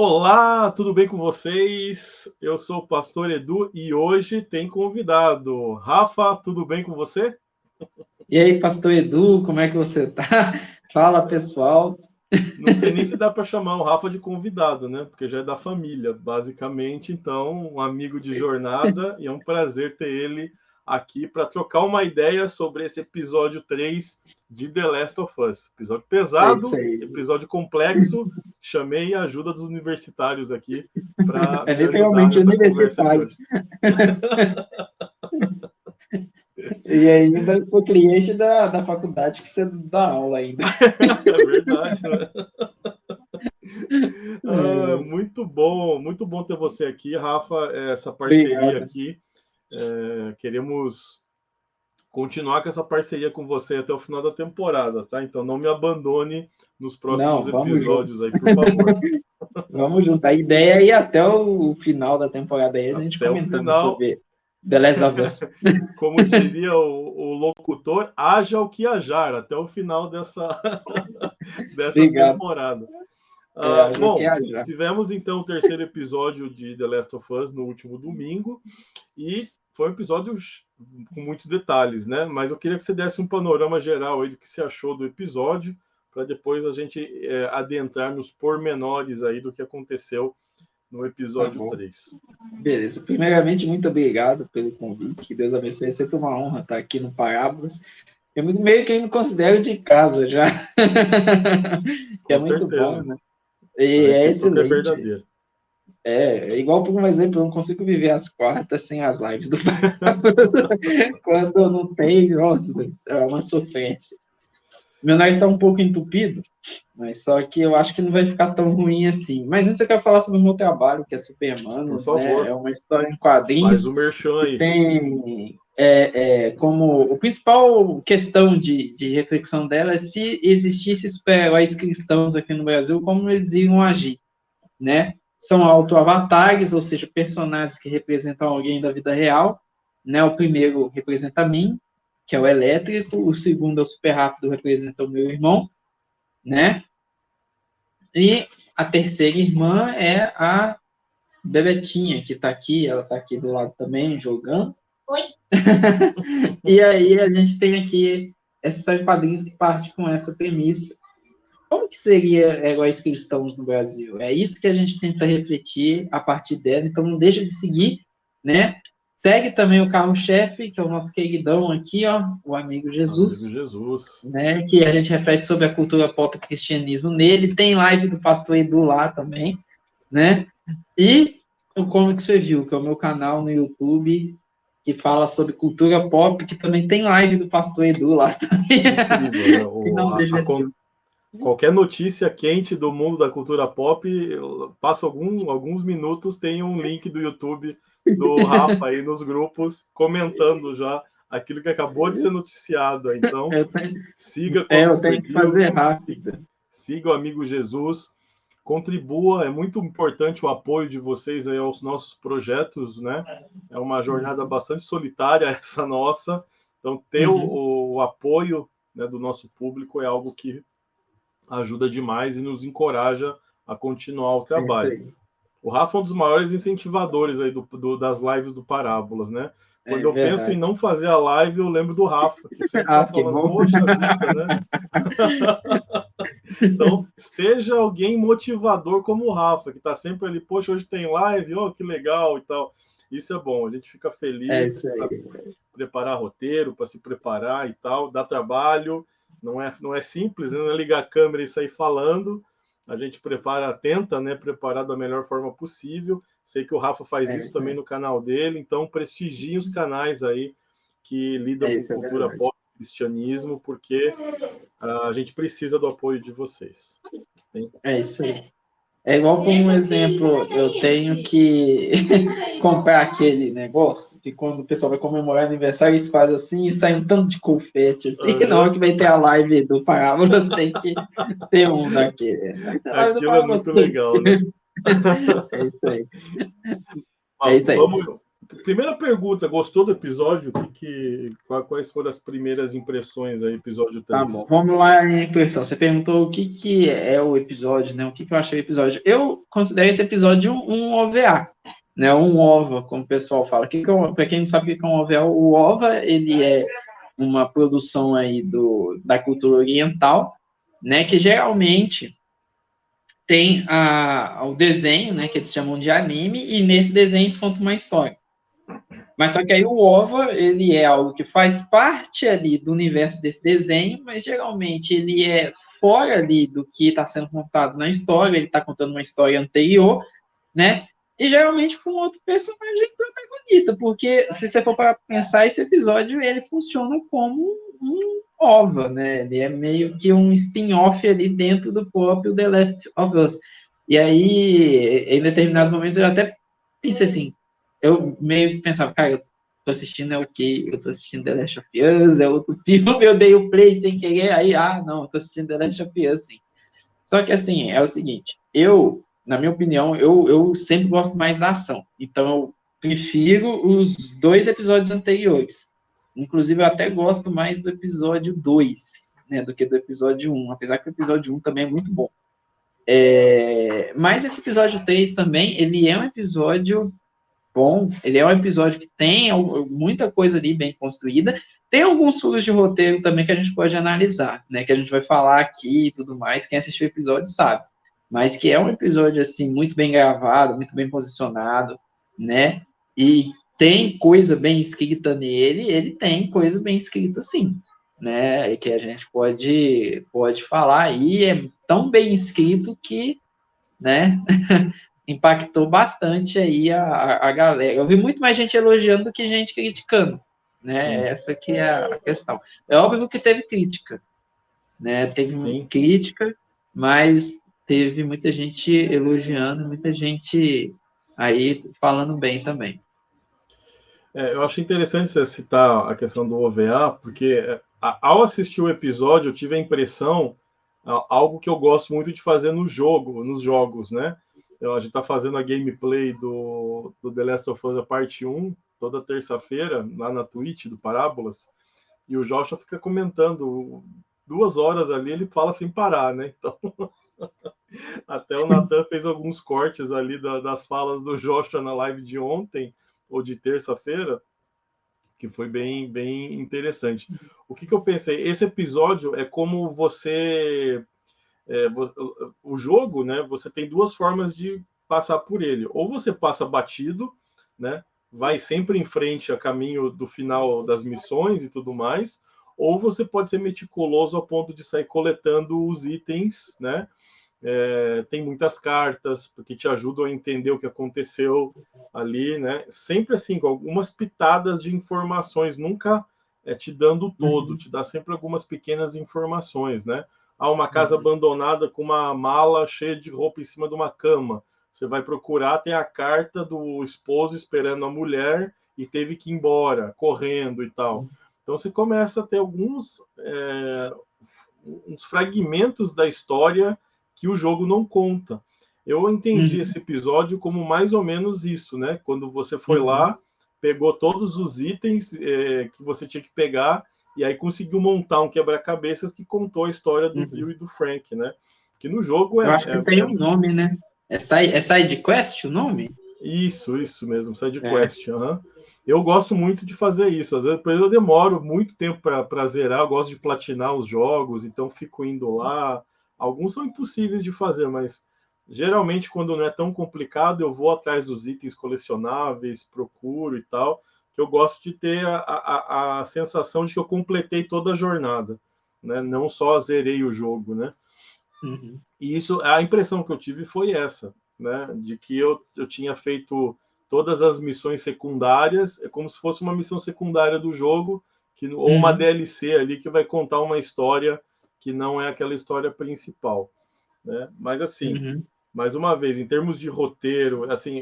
Olá, tudo bem com vocês? Eu sou o Pastor Edu e hoje tem convidado. Rafa, tudo bem com você? E aí, Pastor Edu, como é que você tá? Fala, pessoal. Não sei nem se dá para chamar o Rafa de convidado, né? Porque já é da família, basicamente. Então, um amigo de jornada e é um prazer ter ele aqui para trocar uma ideia sobre esse episódio 3 de The Last of Us. Episódio É isso pesado, aí. episódio complexo. Chamei a ajuda dos universitários aqui para É me ajudar literalmente nessa conversa de universitário. hoje. E ainda sou cliente da faculdade que você dá aula ainda. É verdade, né? Muito bom ter você aqui, Rafa. Essa parceria Obrigado. aqui. Queremos continuar com essa parceria com você até o final da temporada, tá? Então não me abandone nos próximos Não, vamos junto. episódios aí, por favor. Vamos junto. A ideia é ir até o final da temporada aí, a gente Até o comentando final, sobre The Last of Us. como diria o locutor, haja o que hajar, até o final dessa Obrigado. temporada. Haja que Bom, haja. tivemos então o terceiro episódio de The Last of Us no último domingo e foi um episódio com muitos detalhes, né? Mas eu queria que você desse um panorama geral aí do que você achou do episódio, para depois a gente adentrar nos pormenores aí do que aconteceu no Tá episódio bom. 3. Beleza. Primeiramente, muito obrigado pelo convite. Que Deus abençoe. É sempre uma honra estar aqui no Parábolas. Eu meio que me considero de casa já. Que é Com muito bom, certeza. né? A E é recíproca é excelente. verdadeira. Igual, por um exemplo, eu não consigo viver as quartas sem as lives do Parábolas. Quando eu não tenho, nossa, é uma sofrência. Meu nariz está um pouco entupido, mas só que eu acho que não vai ficar tão ruim assim. Mas antes eu quero falar sobre o meu trabalho, que é Por Supermanos, né? favor, É uma história em faz quadrinhos o merchan que aí. tem como o principal questão de reflexão dela é se existisse super-heróis cristãos aqui no Brasil, como eles iriam agir, né? São auto-avatares, ou seja, personagens que representam alguém da vida real, né? O primeiro representa a mim, que é o Elétrico, o segundo é o Super Rápido, representa o meu irmão, né? E a terceira irmã é a Bebetinha, que está aqui, ela está aqui do lado também, jogando. Oi. E aí a gente tem aqui essa história de quadrinhos que parte com essa premissa. Como que seria heróis cristãos no Brasil? É isso que a gente tenta refletir a partir dela, então não deixa de seguir, né? Segue também o carro-chefe, que é o nosso queridão aqui, ó, o Amigo Jesus, Amigo Jesus. né? Que a gente reflete sobre a cultura pop e cristianismo nele. Tem live do Pastor Edu lá também, né? E o Comics Review, que é o meu canal no YouTube, que fala sobre cultura pop, que também tem live do Pastor Edu lá também. Incrível, Que não né? deixa esse Qualquer notícia quente do mundo da cultura pop, passa alguns minutos, tem um link do YouTube do Rafa aí nos grupos, comentando já aquilo que acabou de ser noticiado. Então, siga eu Comics tenho que Review, fazer rápido. siga o Amigo Jesus, contribua, é muito importante o apoio de vocês aí aos nossos projetos, né? É uma jornada bastante solitária essa nossa, então ter o apoio, né, do nosso público é algo que ajuda demais e nos encoraja a continuar o trabalho. O Rafa é um dos maiores incentivadores aí das lives do Parábolas, né? Quando eu penso em não fazer a live, eu lembro do Rafa, que sempre tá falando, poxa vida, né? Então, seja alguém motivador como o Rafa, que tá sempre ali, poxa, hoje tem live, oh, que legal e tal. Isso é bom, a gente fica feliz para preparar roteiro, para se preparar e tal, dá trabalho, não é simples, né? Não é ligar a câmera e sair falando. A gente tenta, né, preparar da melhor forma possível. Sei que o Rafa faz isso também no canal dele, então prestigiem os canais aí que lidam com cultura pop, cristianismo, porque a gente precisa do apoio de vocês. É isso aí. É igual, por um exemplo, eu tenho que comprar aquele negócio que quando o pessoal vai comemorar aniversário, eles fazem assim e sai um tanto de confete, assim, na hora que vai ter a live do Parábolas, tem que ter um daquele. Aquilo é muito legal, né? É isso aí. É isso aí. primeira pergunta, gostou do episódio? Quais foram as primeiras impressões aí, episódio 3? Tá bom, vamos lá em impressão. Você perguntou o que é o episódio, né? O que eu achei o episódio. Eu considero esse episódio um OVA, né? Um OVA, como o pessoal fala. Para quem não sabe o que é um OVA, o OVA, ele é uma produção aí da cultura oriental, né? Que geralmente tem o desenho, né? Que eles chamam de anime, e nesse desenho eles contam uma história. Mas só que aí o OVA, ele é algo que faz parte ali do universo desse desenho, mas geralmente ele é fora ali do que está sendo contado na história, ele está contando uma história anterior, né? E geralmente com outro personagem protagonista, porque se você for para pensar, esse episódio, ele funciona como um OVA, né? Ele é meio que um spin-off ali dentro do próprio The Last of Us. E aí, em determinados momentos, eu até pensei assim, eu meio que pensava, cara, eu tô assistindo o quê? Eu tô assistindo The Last of Us, é outro filme, eu dei o play sem querer, aí, não, eu tô assistindo The Last of Us, sim. Só que, assim, é o seguinte, na minha opinião, eu sempre gosto mais da ação, então eu prefiro os 2 episódios anteriores. Inclusive, eu até gosto mais do episódio 2, né, do que do episódio 1, apesar que o episódio 1 também é muito bom. Mas esse episódio 3 também, ele é um episódio bom, ele é um episódio que tem muita coisa ali bem construída, tem alguns furos de roteiro também que a gente pode analisar, né, que a gente vai falar aqui e tudo mais, quem assistiu o episódio sabe, mas que é um episódio, assim, muito bem gravado, muito bem posicionado, né, e tem coisa bem escrita nele, ele tem coisa bem escrita sim, né, que a gente pode falar aí, é tão bem escrito que, né, impactou bastante aí a galera. Eu vi muito mais gente elogiando do que gente criticando, né? Sim. Essa que é a questão. É óbvio que teve crítica, né? Teve crítica, mas teve muita gente elogiando, muita gente aí falando bem também. Eu acho interessante você citar a questão do OVA, porque ao assistir o episódio eu tive a impressão, algo que eu gosto muito de fazer nos jogos, né? Então, a gente está fazendo a gameplay do The Last of Us, a parte 1, toda terça-feira, lá na Twitch do Parábolas, e o Joshua fica comentando 2 horas ali, ele fala sem parar, né? Então, até o Nathan fez alguns cortes ali das falas do Joshua na live de ontem, ou de terça-feira, que foi bem, bem interessante. O que eu pensei? Esse episódio é como o jogo, né? Você tem 2 formas de passar por ele. Ou você passa batido, né? Vai sempre em frente a caminho do final das missões e tudo mais. Ou você pode ser meticuloso ao ponto de sair coletando os itens, né? Tem muitas cartas porque te ajudam a entender o que aconteceu ali, né? Sempre assim, com algumas pitadas de informações, nunca te dando todo, te dá sempre algumas pequenas informações, né? Uma casa abandonada com uma mala cheia de roupa em cima de uma cama. Você vai procurar, tem a carta do esposo esperando a mulher e teve que ir embora, correndo e tal. Então você começa a ter alguns uns fragmentos da história que o jogo não conta. Eu entendi esse episódio como mais ou menos isso, né? Quando você foi lá, pegou todos os itens que você tinha que pegar e aí conseguiu montar um quebra-cabeças que contou a história do Bill e do Frank, né? Que no jogo Eu acho que tem um nome, né? É Side Quest o nome? Isso mesmo, Side Quest. Eu gosto muito de fazer isso. Às vezes eu demoro muito tempo para zerar, eu gosto de platinar os jogos, então fico indo lá. Alguns são impossíveis de fazer, mas geralmente quando não é tão complicado, eu vou atrás dos itens colecionáveis, procuro e tal, que eu gosto de ter a sensação de que eu completei toda a jornada, né? Não só zerei o jogo, né? E isso, a impressão que eu tive foi essa, né? De que eu tinha feito todas as missões secundárias, é como se fosse uma missão secundária do jogo, ou uma DLC ali que vai contar uma história que não é aquela história principal, né? Mas assim, mais uma vez, em termos de roteiro, assim,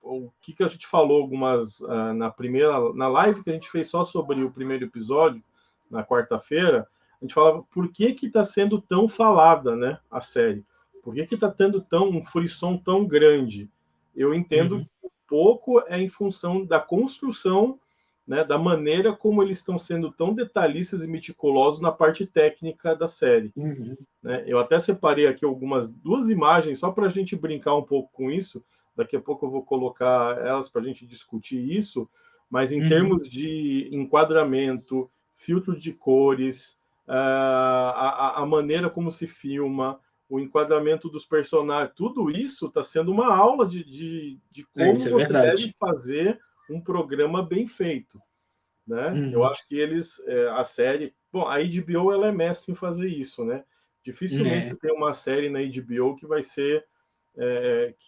o que a gente falou algumas na live que a gente fez só sobre o primeiro episódio na quarta-feira, a gente falava por que está sendo tão falada, né, a série? Por que está tendo um frisson tão grande? Eu entendo pouco é em função da construção, né, da maneira como eles estão sendo tão detalhistas e meticulosos na parte técnica da série. Né? Eu até separei aqui duas imagens só para a gente brincar um pouco com isso. Daqui a pouco eu vou colocar elas para a gente discutir isso, mas em termos de enquadramento, filtro de cores, a maneira como se filma, o enquadramento dos personagens, tudo isso está sendo uma aula de como você deve fazer um programa bem feito. Né? Eu acho que a série... Bom, a HBO ela é mestre em fazer isso, né? Dificilmente você tem uma série na HBO que vai ser...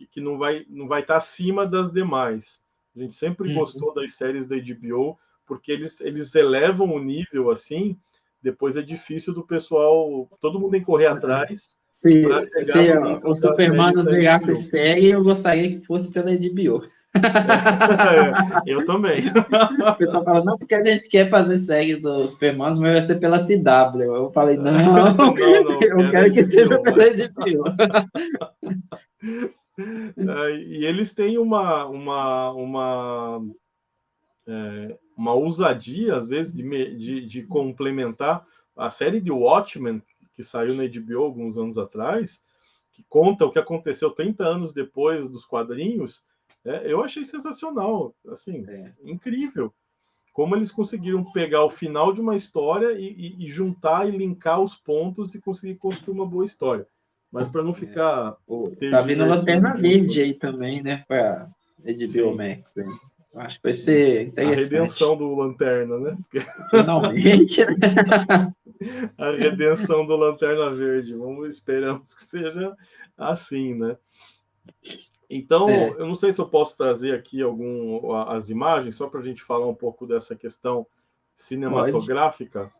que não vai estar acima das demais. A gente sempre gostou das séries da HBO, porque eles elevam o nível assim, depois é difícil do pessoal... Todo mundo tem que correr atrás para chegar no nível o Superman das séries da virasse HBO. série, eu gostaria que fosse pela HBO. Eu também. O pessoal fala, não, porque a gente quer fazer série dos Superman, mas vai ser pela CW. Eu falei, não, eu quero que seja pela HBO. E eles têm uma ousadia, às vezes, de complementar a série de Watchmen, que saiu na HBO alguns anos atrás, que conta o que aconteceu 30 anos depois dos quadrinhos. Eu achei sensacional, assim, incrível. Como eles conseguiram pegar o final de uma história e juntar e linkar os pontos e conseguir construir uma boa história. Mas para não ficar... Tá vindo Lanterna Verde aí também, né? Para HBO Max. Né? Acho que vai ser interessante. A redenção do Lanterna, né? Finalmente. A redenção do Lanterna Verde. Esperamos que seja assim, né? Então, eu não sei se eu posso trazer aqui as imagens, só para a gente falar um pouco dessa questão cinematográfica. Pode.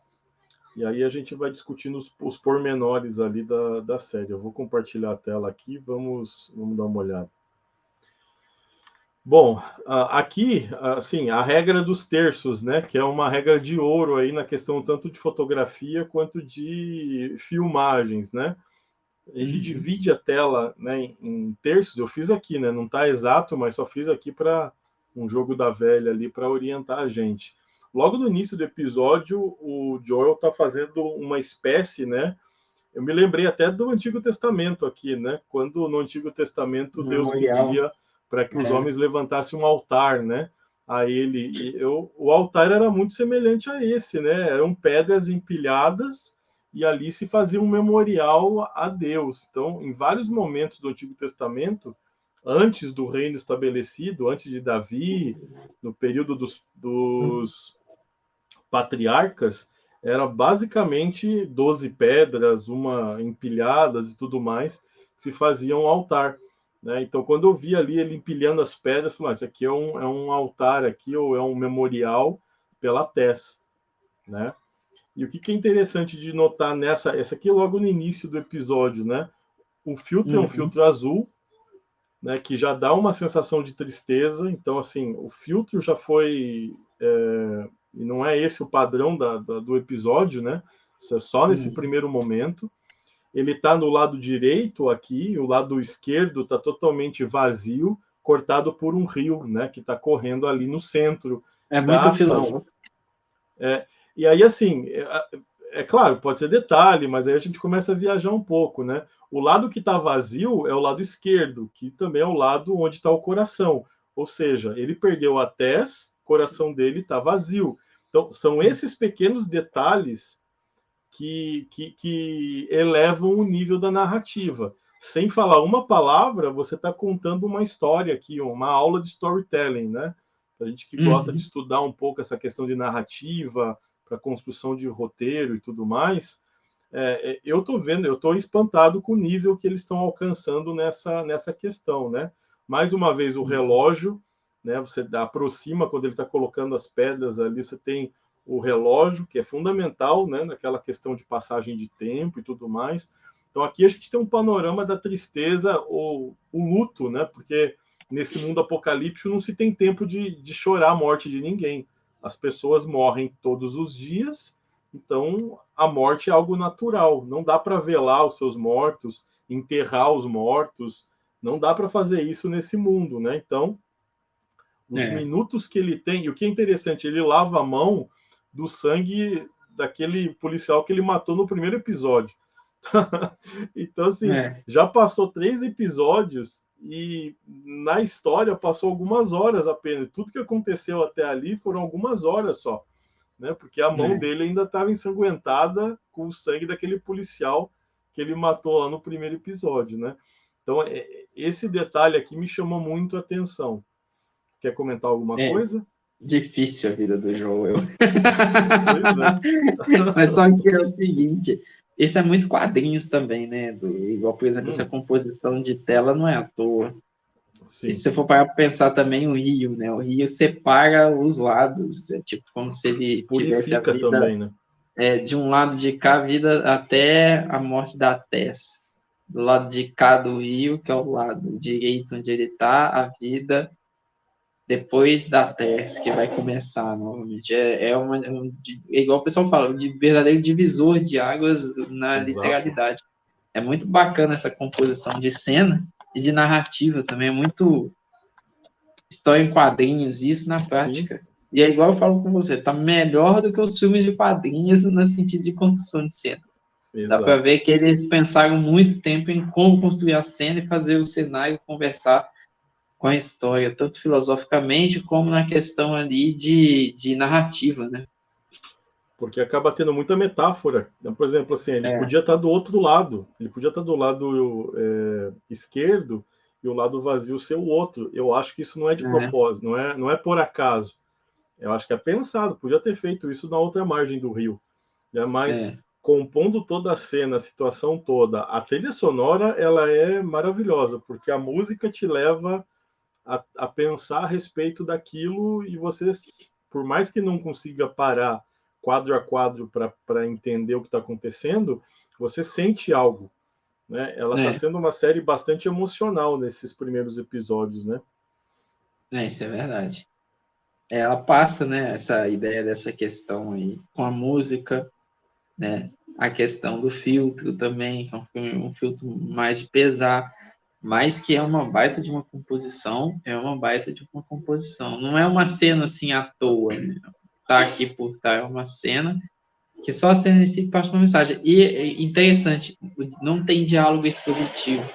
E aí a gente vai discutindo os pormenores ali da série. Eu vou compartilhar a tela aqui, vamos dar uma olhada. Bom, aqui, assim, a regra dos terços, né, que é uma regra de ouro aí na questão tanto de fotografia quanto de filmagens, né? A gente divide a tela, né, em terços. Eu fiz aqui, né? Não está exato, mas só fiz aqui para um jogo da velha ali para orientar a gente. Logo no início do episódio, o Joel está fazendo uma espécie, né? Eu me lembrei até do Antigo Testamento aqui, né? Quando no Antigo Testamento Deus pedia para que os homens levantassem um altar, né? A ele. O altar era muito semelhante a esse, né? Eram pedras empilhadas e ali se fazia um memorial a Deus. Então, em vários momentos do Antigo Testamento, antes do reino estabelecido, antes de Davi, no período dos patriarcas, era basicamente 12 pedras, uma empilhadas e tudo mais, se fazia um altar. Né? Então, quando eu vi ali ele empilhando as pedras, eu falei, isso aqui é um altar aqui, ou é um memorial pela Tess. Né? E o que é interessante de notar essa aqui logo no início do episódio, né? O filtro é um filtro azul, né? Que já dá uma sensação de tristeza. Então, assim, o filtro já foi... e não é esse o padrão do episódio, né? Isso é só nesse primeiro momento. Ele está no lado direito aqui, o lado esquerdo está totalmente vazio, cortado por um rio, né? Que está correndo ali no centro da ação. E aí, assim, claro, pode ser detalhe, mas aí a gente começa a viajar um pouco, né? O lado que está vazio é o lado esquerdo, que também é o lado onde está o coração. Ou seja, ele perdeu a Tess, o coração dele está vazio. Então, são esses pequenos detalhes que elevam o nível da narrativa. Sem falar uma palavra, você está contando uma história aqui, uma aula de storytelling, né? A gente que gosta de estudar um pouco essa questão de narrativa, para construção de roteiro e tudo mais, eu estou espantado com o nível que eles estão alcançando nessa questão, né? Mais uma vez, o relógio, né? Você aproxima quando ele está colocando as pedras ali, você tem o relógio, que é fundamental, né? Naquela questão de passagem de tempo e tudo mais. Então, aqui a gente tem um panorama da tristeza ou o luto, né? Porque nesse mundo apocalíptico não se tem tempo de chorar a morte de ninguém. As pessoas morrem todos os dias, então a morte é algo natural. Não dá para velar os seus mortos, enterrar os mortos, não dá para fazer isso nesse mundo, né? Então, Os minutos que ele tem, e o que é interessante, ele lava a mão do sangue daquele policial que ele matou no primeiro episódio. Então, assim, já passou 3 episódios e na história passou algumas horas apenas. Tudo que aconteceu até ali foram algumas horas só, né? Porque a mão dele ainda estava ensanguentada com o sangue daquele policial que ele matou lá no primeiro episódio, né? Então, esse detalhe aqui me chamou muito a atenção. Quer comentar alguma coisa? Difícil a vida do Joel. Mas só que é o seguinte, isso é muito quadrinhos também, né? Igual, por exemplo, essa composição de tela não é à toa. Sim. E se você for para pensar também o rio, né? O rio separa os lados, é tipo como se ele tivesse a vida também, né? De um lado de cá, a vida até a morte da Tess. Do lado de cá do rio, que é o lado direito onde ele está, a vida depois da Tess, que vai começar novamente. Igual o pessoal fala, de verdadeiro divisor de águas na literalidade. É muito bacana essa composição de cena e de narrativa também. É muito história em quadrinhos, isso na prática. Sim. E é igual eu falo com você, tá melhor do que os filmes de quadrinhos no sentido de construção de cena. Exato. Dá para ver que eles pensaram muito tempo em como construir a cena e fazer o cenário conversar com a história, tanto filosoficamente como na questão ali de narrativa, né? Porque acaba tendo muita metáfora. Por exemplo, assim, ele podia estar do outro lado. Ele podia estar do lado esquerdo e o lado vazio ser o outro. Eu acho que isso não é de propósito, não é por acaso. Eu acho que é pensado. Podia ter feito isso na outra margem do rio. Né? Mas compondo toda a cena, a situação toda, a trilha sonora ela é maravilhosa, porque a música te leva a pensar a respeito daquilo e você, por mais que não consiga parar quadro a quadro para entender o que está acontecendo, você sente algo, né? Ela está sendo uma série bastante emocional nesses primeiros episódios, né? Isso é verdade. Ela passa, né, essa ideia dessa questão aí com a música, né? A questão do filtro também, que é um filtro mais de pesar, mas que é uma baita de uma composição, Não é uma cena assim à toa, né? Tá aqui por estar, é uma cena que só a cena em si passa uma mensagem. E interessante, não tem diálogo expositivo.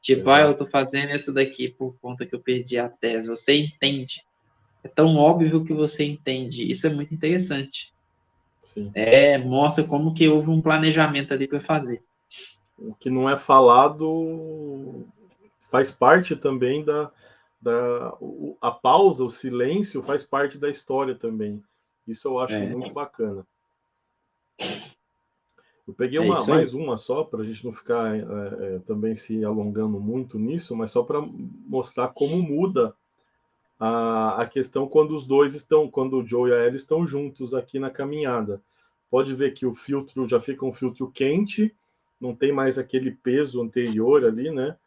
Tipo, eu tô fazendo isso daqui por conta que eu perdi a tese. Você entende. É tão óbvio que você entende. Isso é muito interessante. Sim. Mostra como que houve um planejamento ali para fazer. O que não é falado faz parte também a pausa, o silêncio faz parte da história também. Isso eu acho muito bacana. Eu peguei mais uma só, para a gente não ficar também se alongando muito nisso, mas só para mostrar como muda a questão quando os dois estão, quando o Joe e a Ellie estão juntos aqui na caminhada. Pode ver que o filtro já fica um filtro quente, não tem mais aquele peso anterior ali, né?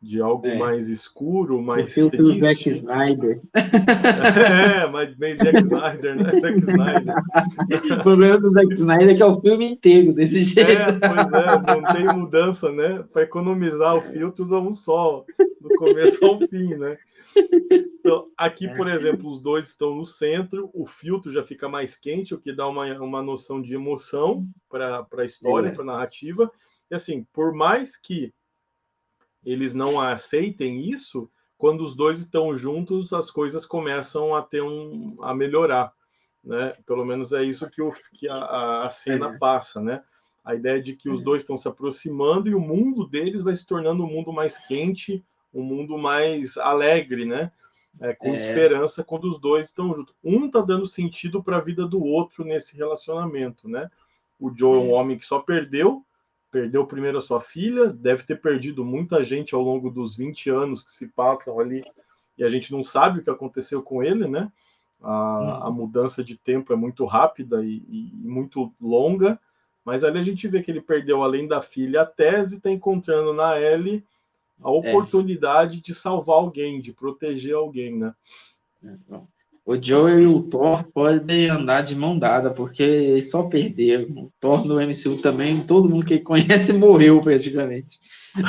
De algo mais escuro, mais o filtro triste. Zack Snyder. Mas meio Zack Snyder, né? Zack Snyder. O problema do Zack Snyder é que é o filme inteiro desse jeito. Pois não tem mudança, né? Para economizar o filtro, usa um só, do começo ao fim, né? Então, aqui, por exemplo, os dois estão no centro, o filtro já fica mais quente, o que dá uma noção de emoção para a história, para a narrativa. E assim, por mais que eles não aceitem isso, quando os dois estão juntos, as coisas começam a melhorar, né? Pelo menos é isso que a cena passa, né? A ideia de que os dois estão se aproximando e o mundo deles vai se tornando um mundo mais quente, um mundo mais alegre, né? Com esperança quando os dois estão juntos. Um está dando sentido para a vida do outro nesse relacionamento, né? O Joe é um homem que só perdeu primeiro a sua filha, deve ter perdido muita gente ao longo dos 20 anos que se passam ali, e a gente não sabe o que aconteceu com ele, né? A mudança de tempo é muito rápida e muito longa, mas ali a gente vê que ele perdeu, além da filha, a tese, está encontrando na Ellie a oportunidade de salvar alguém, de proteger alguém, né? O Joe e o Thor podem andar de mão dada, porque eles só perderam. O Thor no MCU também, todo mundo que conhece morreu praticamente.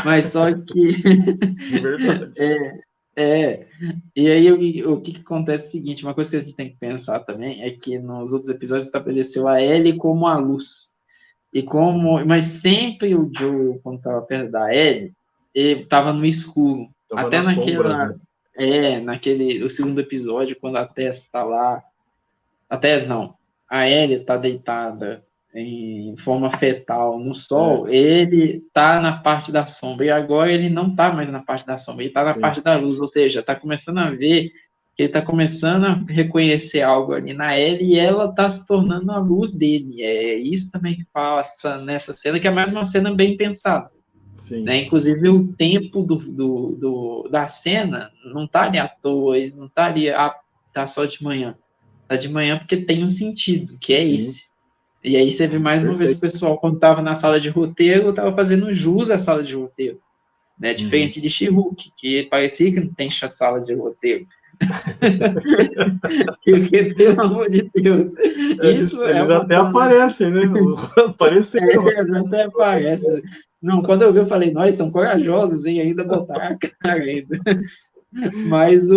Mas só que... De verdade. E aí o que acontece é o seguinte, uma coisa que a gente tem que pensar também é que nos outros episódios estabeleceu a Ellie como a luz. Mas sempre o Joe, quando estava perto da Ellie, ele estava no escuro. Tava Até nas sombras, naquela. né? O segundo episódio, quando a Tess está lá. A Tess não. A Ellie está deitada em forma fetal no sol, ele tá na parte da sombra. E agora ele não tá mais na parte da sombra, ele tá na parte da luz. Ou seja, tá começando a ver que ele tá começando a reconhecer algo ali na Ellie e ela tá se tornando a luz dele. É isso também que passa nessa cena, que é mais uma cena bem pensada. Sim. Né? Inclusive, o tempo da cena não tá ali à toa, ele não tá ali, tá só de manhã. Tá de manhã porque tem um sentido, que é esse. E aí você vê mais uma vez o pessoal, quando estava na sala de roteiro, estava fazendo jus à sala de roteiro. Né? Diferente de She-Hulk, que parecia que não tem sala de roteiro. que, pelo amor de Deus. Eles até aparecem, né? Apareceram. Eles até aparecem. Não, quando eu vi, eu falei, nós são corajosos em ainda botar a cara ainda. Mas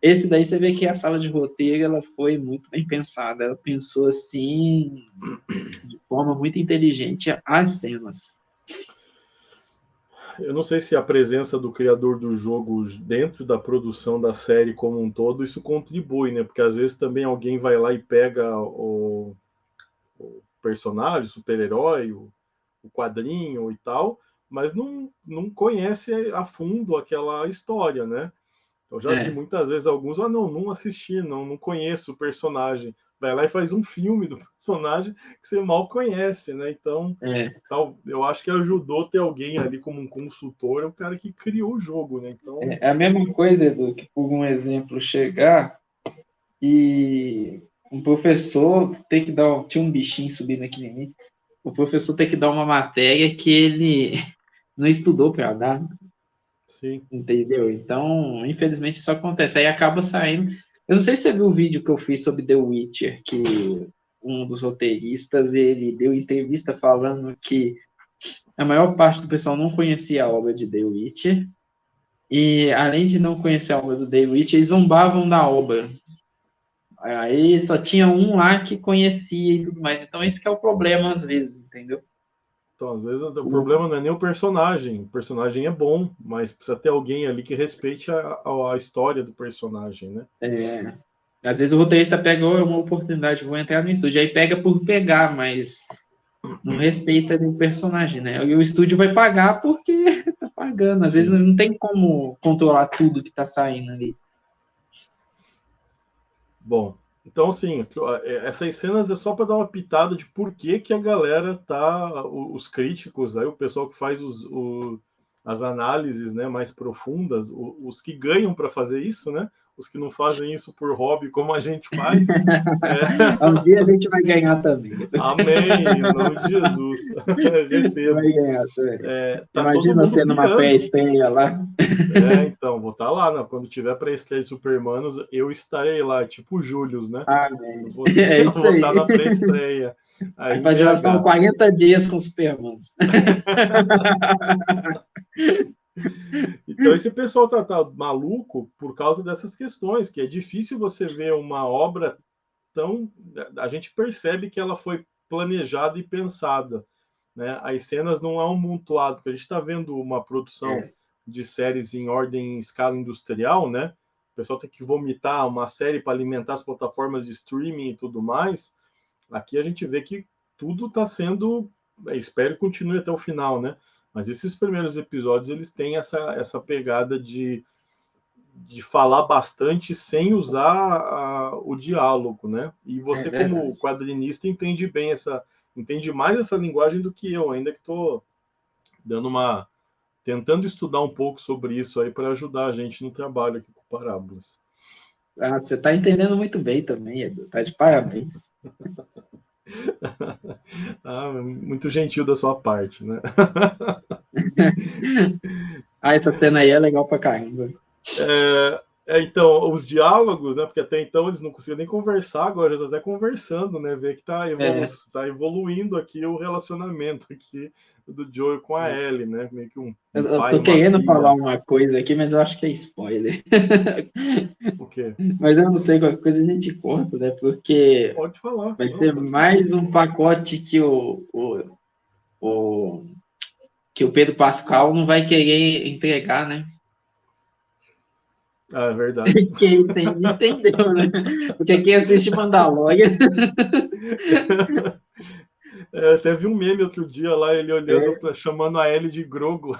esse daí você vê que a sala de roteiro ela foi muito bem pensada. Ela pensou assim de forma muito inteligente as cenas. Eu não sei se a presença do criador do jogo dentro da produção da série como um todo, isso contribui, né? Porque às vezes também alguém vai lá e pega o personagem, super-herói, o quadrinho e tal, mas não conhece a fundo aquela história, né? Eu já vi muitas vezes alguns, não assisti, não conheço o personagem. Vai lá e faz um filme do personagem que você mal conhece, né? Então, eu acho que ajudou ter alguém ali como um consultor, é o cara que criou o jogo, né? Então... É a mesma coisa, Edu, que por um exemplo chegar e um professor tem que dar... Tinha um bichinho subindo aqui em mim. O professor tem que dar uma matéria que ele não estudou para dar. Sim. Entendeu? Então, infelizmente, isso acontece. Aí acaba saindo. Eu não sei se você viu o vídeo que eu fiz sobre The Witcher, que um dos roteiristas ele deu entrevista falando que a maior parte do pessoal não conhecia a obra de The Witcher. E, além de não conhecer a obra do The Witcher, eles zombavam da obra. Aí só tinha um lá que conhecia e tudo mais. Então, esse que é o problema, às vezes, entendeu? Então, às vezes, o problema não é nem o personagem. O personagem é bom, mas precisa ter alguém ali que respeite a história do personagem, né? Às vezes o roteirista pega uma oportunidade, vou entrar no estúdio, aí pega por pegar, mas não respeita o personagem, né? E o estúdio vai pagar porque tá pagando. Às vezes não tem como controlar tudo que tá saindo ali. Bom, então, assim, essas cenas é só para dar uma pitada de por que a galera tá... Os críticos, aí, o pessoal que faz as análises, né, mais profundas, os que ganham para fazer isso, né? Os que não fazem isso por hobby, como a gente faz. Um dia a gente vai ganhar também. Amém, em nome de Jesus. Recebo. Vai ganhar também. Tá Imagina você numa pré-estreia lá. Então, vou estar lá, né? Quando tiver pré-estreia de Supermanos, eu estarei lá, tipo o Július, né? Amém. Vou estar na pré-estreia. Aí já são 40 dias com Supermanos. Então esse pessoal tá maluco por causa dessas questões, que é difícil você ver uma obra tão... A gente percebe que ela foi planejada e pensada, né? As cenas não é um montuado, porque a gente está vendo uma produção de séries em ordem em escala industrial, né? O pessoal tem que vomitar uma série para alimentar as plataformas de streaming e tudo mais. Aqui a gente vê que tudo está sendo... Espero que continue até o final, né? Mas esses primeiros episódios, eles têm essa pegada de falar bastante sem usar o diálogo, né? E você, como quadrinista, entende mais essa linguagem do que eu, ainda que estou tentando estudar um pouco sobre isso aí para ajudar a gente no trabalho aqui com Parábolas. Você está entendendo muito bem também, Edu. Tá de parabéns. Muito gentil da sua parte, né? Essa cena aí é legal pra caramba. Então, os diálogos, né? Porque até então eles não conseguiam nem conversar, agora já estão até conversando, né? Ver que tá evoluindo aqui o relacionamento aqui do Joel com a Ellie, né? Meio que um Eu pai e tô uma querendo falar filha. uma coisa aqui, mas eu acho que é spoiler. O quê? Mas eu não sei, qualquer coisa a gente conta, né? Porque Pode falar. vai Não, ser pode falar. mais um pacote que o, que o Pedro Pascal não vai querer entregar, né? Ah, é verdade. Quem entende, entendeu, né? Porque quem assiste Mandalorian Até vi um meme outro dia lá, ele olhando, é, chamando a Ellie de Grogo.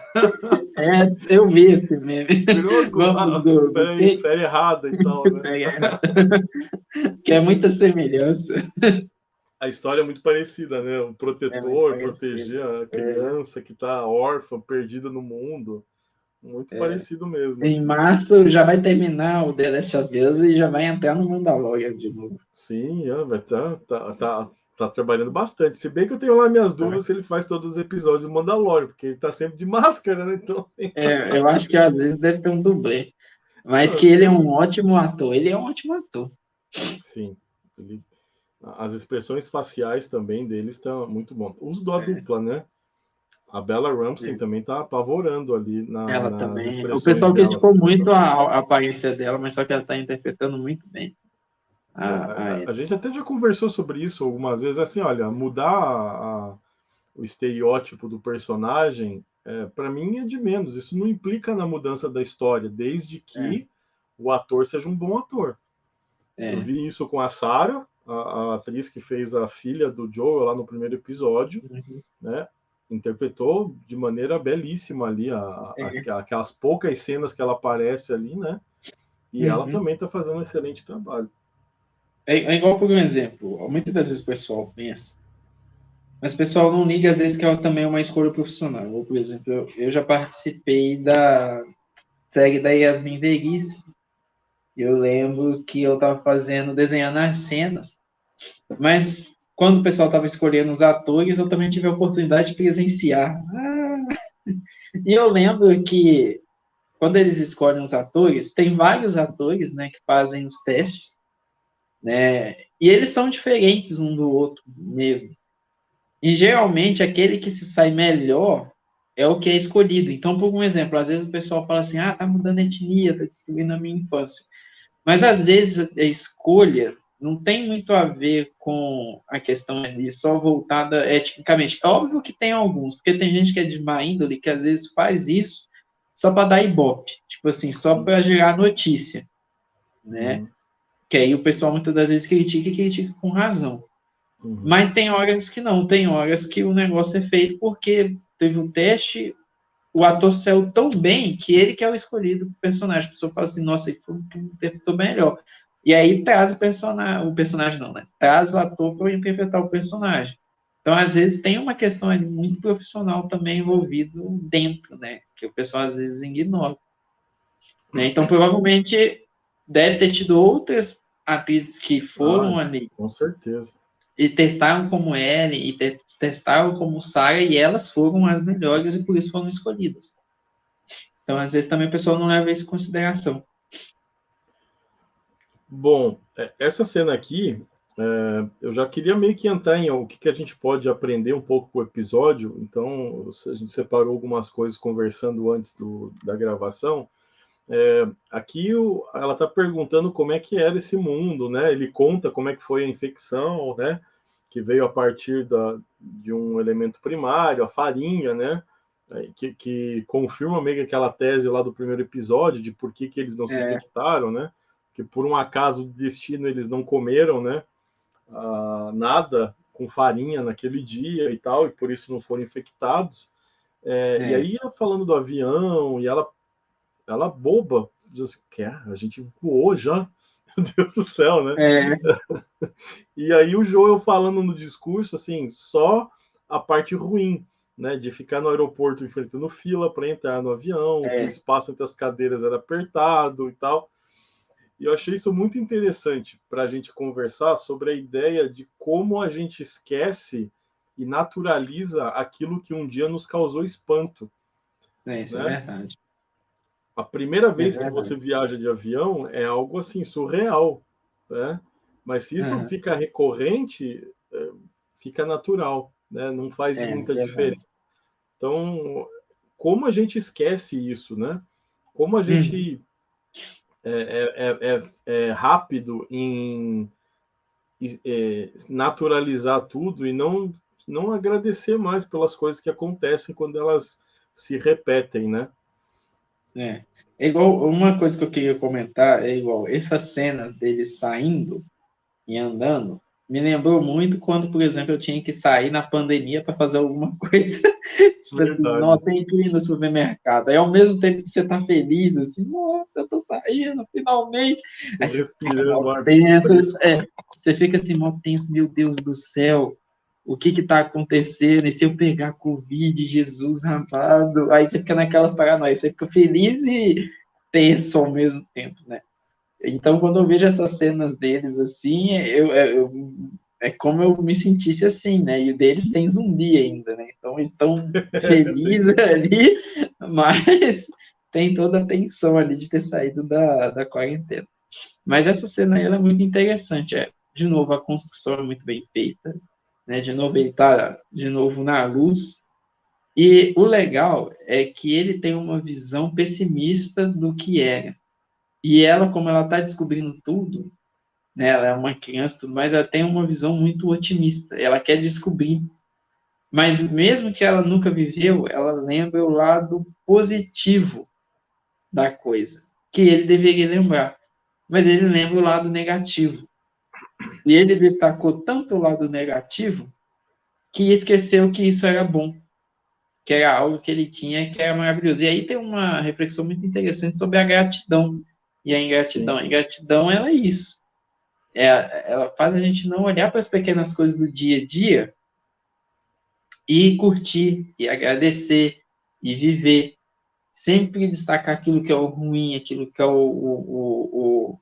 eu vi esse meme. Grogo? Vamos, Ah, Google. peraí, série errada e tal, né? Que é muita semelhança. A história é muito parecida, né? O É muito protetor parecido. proteger a É, criança que está órfã, perdida no mundo. Muito é. parecido mesmo, Em assim. março já vai terminar o The Last of Us e já vai entrar no Mandalorian de novo. Sim, vai tá trabalhando bastante. Se bem que eu tenho lá minhas Tá? dúvidas se ele faz todos os episódios do Mandalorian, porque ele tá sempre de máscara, né? Então, assim, Eu acho que às vezes deve ter um dublê. Mas que ele é um ótimo ator. Ele é um ótimo ator. sim. Ele, as expressões faciais também deles estão muito bom. Os da É, dupla, né? A Bella Ramsey é. também tá apavorando ali Ela nas também. O expressões pessoal dela. criticou muito a aparência dela, mas só que ela está interpretando muito bem a A Ellie. gente até já conversou sobre isso algumas vezes, assim, olha, mudar o estereótipo do personagem, para mim é de menos. Isso não implica na mudança da história, desde É, que o ator seja um bom ator. Eu é. vi isso com a Sarah, a atriz que fez a filha do Joel lá no primeiro episódio, Uhum. né? Interpretou de maneira belíssima ali É. aquelas poucas cenas que ela aparece ali, né? E ela Uhum. também está fazendo um excelente trabalho. É igual, por um exemplo, muitas das vezes o pessoal pensa, mas o pessoal não liga, às vezes, que ela também é uma escolha profissional. Ou, por exemplo, eu já participei da série da Yasmin Vergues. Eu lembro que eu estava fazendo, desenhando as cenas, mas quando o pessoal estava escolhendo os atores, eu também tive a oportunidade de presenciar. E eu lembro que quando eles escolhem os atores, tem vários atores, né, que fazem os testes, né, e eles são diferentes um do outro mesmo. E geralmente aquele que se sai melhor é o que é escolhido. Então, por um exemplo, às vezes o pessoal fala assim: ah, tá mudando a etnia, tá destruindo a minha infância. Mas às vezes a escolha não tem muito a ver com a questão ali só voltada eticamente. É óbvio que tem alguns, porque tem gente que é de má índole que às vezes faz isso só para dar ibope, tipo assim, só para gerar notícia, né? Uhum, Que aí o pessoal muitas das vezes critica e critica com razão. uhum. Mas tem horas que não, tem horas que o negócio é feito porque teve um teste, o ator saiu tão bem que ele que é o escolhido pro personagem. A pessoa fala assim, nossa, ele foi o que interpretou melhor. E aí traz o personagem não, né? Traz o ator para interpretar o personagem. Então, às vezes, tem uma questão ali muito profissional também envolvido dentro, né? Que o pessoal às vezes ignora. Né? Então, provavelmente, deve ter tido outras atrizes que Ah, foram ali com certeza. e testaram como Ellie, e testaram como Sarah, e elas foram as melhores e por isso foram escolhidas. Então, às vezes, também o pessoal não leva isso em consideração. Bom, essa cena aqui, eu já queria meio que entrar em o que a gente pode aprender um pouco com o episódio. Então, a gente separou algumas coisas conversando antes da gravação. Aqui ela está perguntando como é que era esse mundo, né? Ele conta como é que foi a infecção, né? Que veio a partir de um elemento primário, a farinha, né? Que confirma meio que aquela tese lá do primeiro episódio de por que eles não se É, infectaram, né? Que por um acaso do destino eles não comeram, né? Nada com farinha naquele dia e tal, e por isso não foram infectados. E é, aí, falando do avião, e ela boba, diz assim, que a gente voou já, meu Deus do céu, né? é, E aí o Joel falando no discurso, assim, só a parte ruim, né? De ficar no aeroporto enfrentando fila para entrar no avião, que o é, espaço entre as cadeiras era apertado e tal. E eu achei isso muito interessante para a gente conversar sobre a ideia de como a gente esquece e naturaliza aquilo que um dia nos causou espanto, isso é né? verdade. A primeira vez que você viaja de avião é algo assim surreal, né? Mas se isso fica recorrente, fica natural, né? Não faz muita diferença. Então, como a gente esquece isso, né? Como a gente é rápido em naturalizar tudo e não agradecer mais pelas coisas que acontecem quando elas se repetem, né? É igual uma coisa que eu queria comentar, é igual essas cenas deles saindo e andando, me lembrou muito quando, por exemplo, eu tinha que sair na pandemia para fazer alguma coisa. Tipo assim, não, tem que ir no supermercado. Aí, ao mesmo tempo que você tá feliz, assim, nossa, eu tô saindo, finalmente. Tô aí você respirando ar tenso, você fica assim, mó tenso, meu Deus do céu, o que tá acontecendo? E se eu pegar Covid, Jesus amado? Aí você fica naquelas paranoias, você fica feliz e tenso ao mesmo tempo, né? Então, quando eu vejo essas cenas deles assim, é como eu me sentisse assim, né? E o deles tem zumbi ainda, né? Então, eles estão felizes ali, mas tem toda a tensão ali de ter saído da quarentena. Mas essa cena aí, ela é muito interessante. De novo, a construção é muito bem feita, né? De novo, ele está de novo na luz. E o legal é que ele tem uma visão pessimista do que era. E ela, como ela está descobrindo tudo, né, ela é uma criança, mas ela tem uma visão muito otimista. Ela quer descobrir. Mas mesmo que ela nunca viveu, ela lembra o lado positivo da coisa, que ele deveria lembrar. Mas ele lembra o lado negativo. E ele destacou tanto o lado negativo que esqueceu que isso era bom, que era algo que ele tinha que era maravilhoso. E aí tem uma reflexão muito interessante sobre a gratidão e a ingratidão. Sim. A ingratidão, ela é isso. Ela faz a gente não olhar para as pequenas coisas do dia a dia e curtir, e agradecer, e viver. Sempre destacar aquilo que é o ruim, aquilo que é o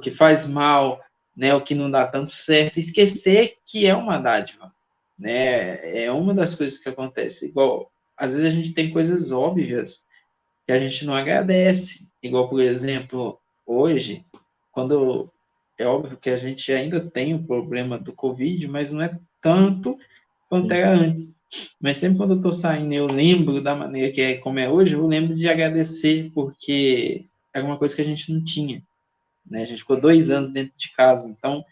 que faz mal, né, o que não dá tanto certo. Esquecer que é uma dádiva. Né? É uma das coisas que acontece. Igual, às vezes a gente tem coisas óbvias que a gente não agradece. Igual, por exemplo, hoje, quando é óbvio que a gente ainda tem o problema do Covid, mas não é tanto quanto era antes. Mas sempre quando eu estou saindo, eu lembro da maneira que é como é hoje, eu lembro de agradecer, porque era uma coisa que a gente não tinha. Né? A gente ficou 2 anos dentro de casa. Então,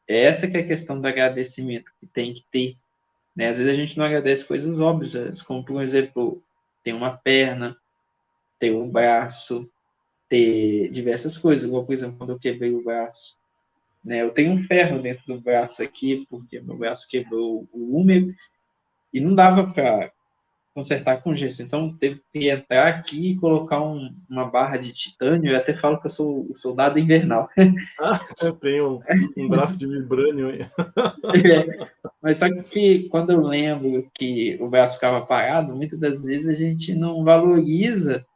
essa que é a questão do agradecimento que tem que ter. Né? Às vezes a gente não agradece coisas óbvias, como, por exemplo, ter uma perna, ter um braço, ter diversas coisas, igual, por exemplo, quando eu quebrei o braço, né? Eu tenho um ferro dentro do braço aqui, porque meu braço quebrou o húmero, e não dava para consertar com gesso, então teve que entrar aqui e colocar uma barra de titânio, eu até falo que eu sou o soldado invernal. Eu tenho um braço de vibrânio. Mas só que quando eu lembro que o braço ficava parado, muitas das vezes a gente não valoriza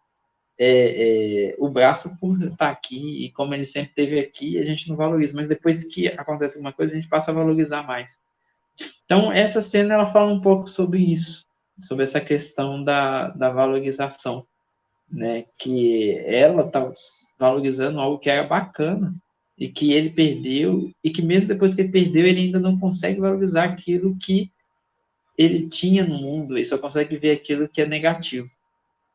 o braço por estar aqui, e como ele sempre esteve aqui, a gente não valoriza, mas depois que acontece alguma coisa, a gente passa a valorizar mais. Então, essa cena, ela fala um pouco sobre isso, sobre essa questão da valorização, né? Que ela está valorizando algo que era bacana, e que ele perdeu, e que mesmo depois que ele perdeu, ele ainda não consegue valorizar aquilo que ele tinha no mundo, ele só consegue ver aquilo que é negativo.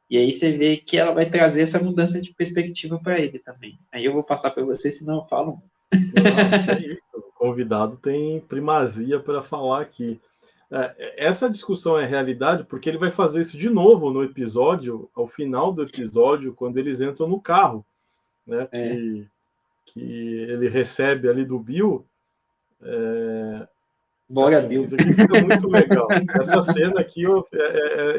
E aí você vê que ela vai trazer essa mudança de perspectiva para ele também. Aí eu vou passar para você, senão eu falo. Não, é isso. O convidado tem primazia para falar aqui. Essa discussão é realidade porque ele vai fazer isso de novo no episódio, ao final do episódio, quando eles entram no carro, né? Que ele recebe ali do Bill. Bora, assim, Bill. isso aqui fica muito legal. Essa cena aqui,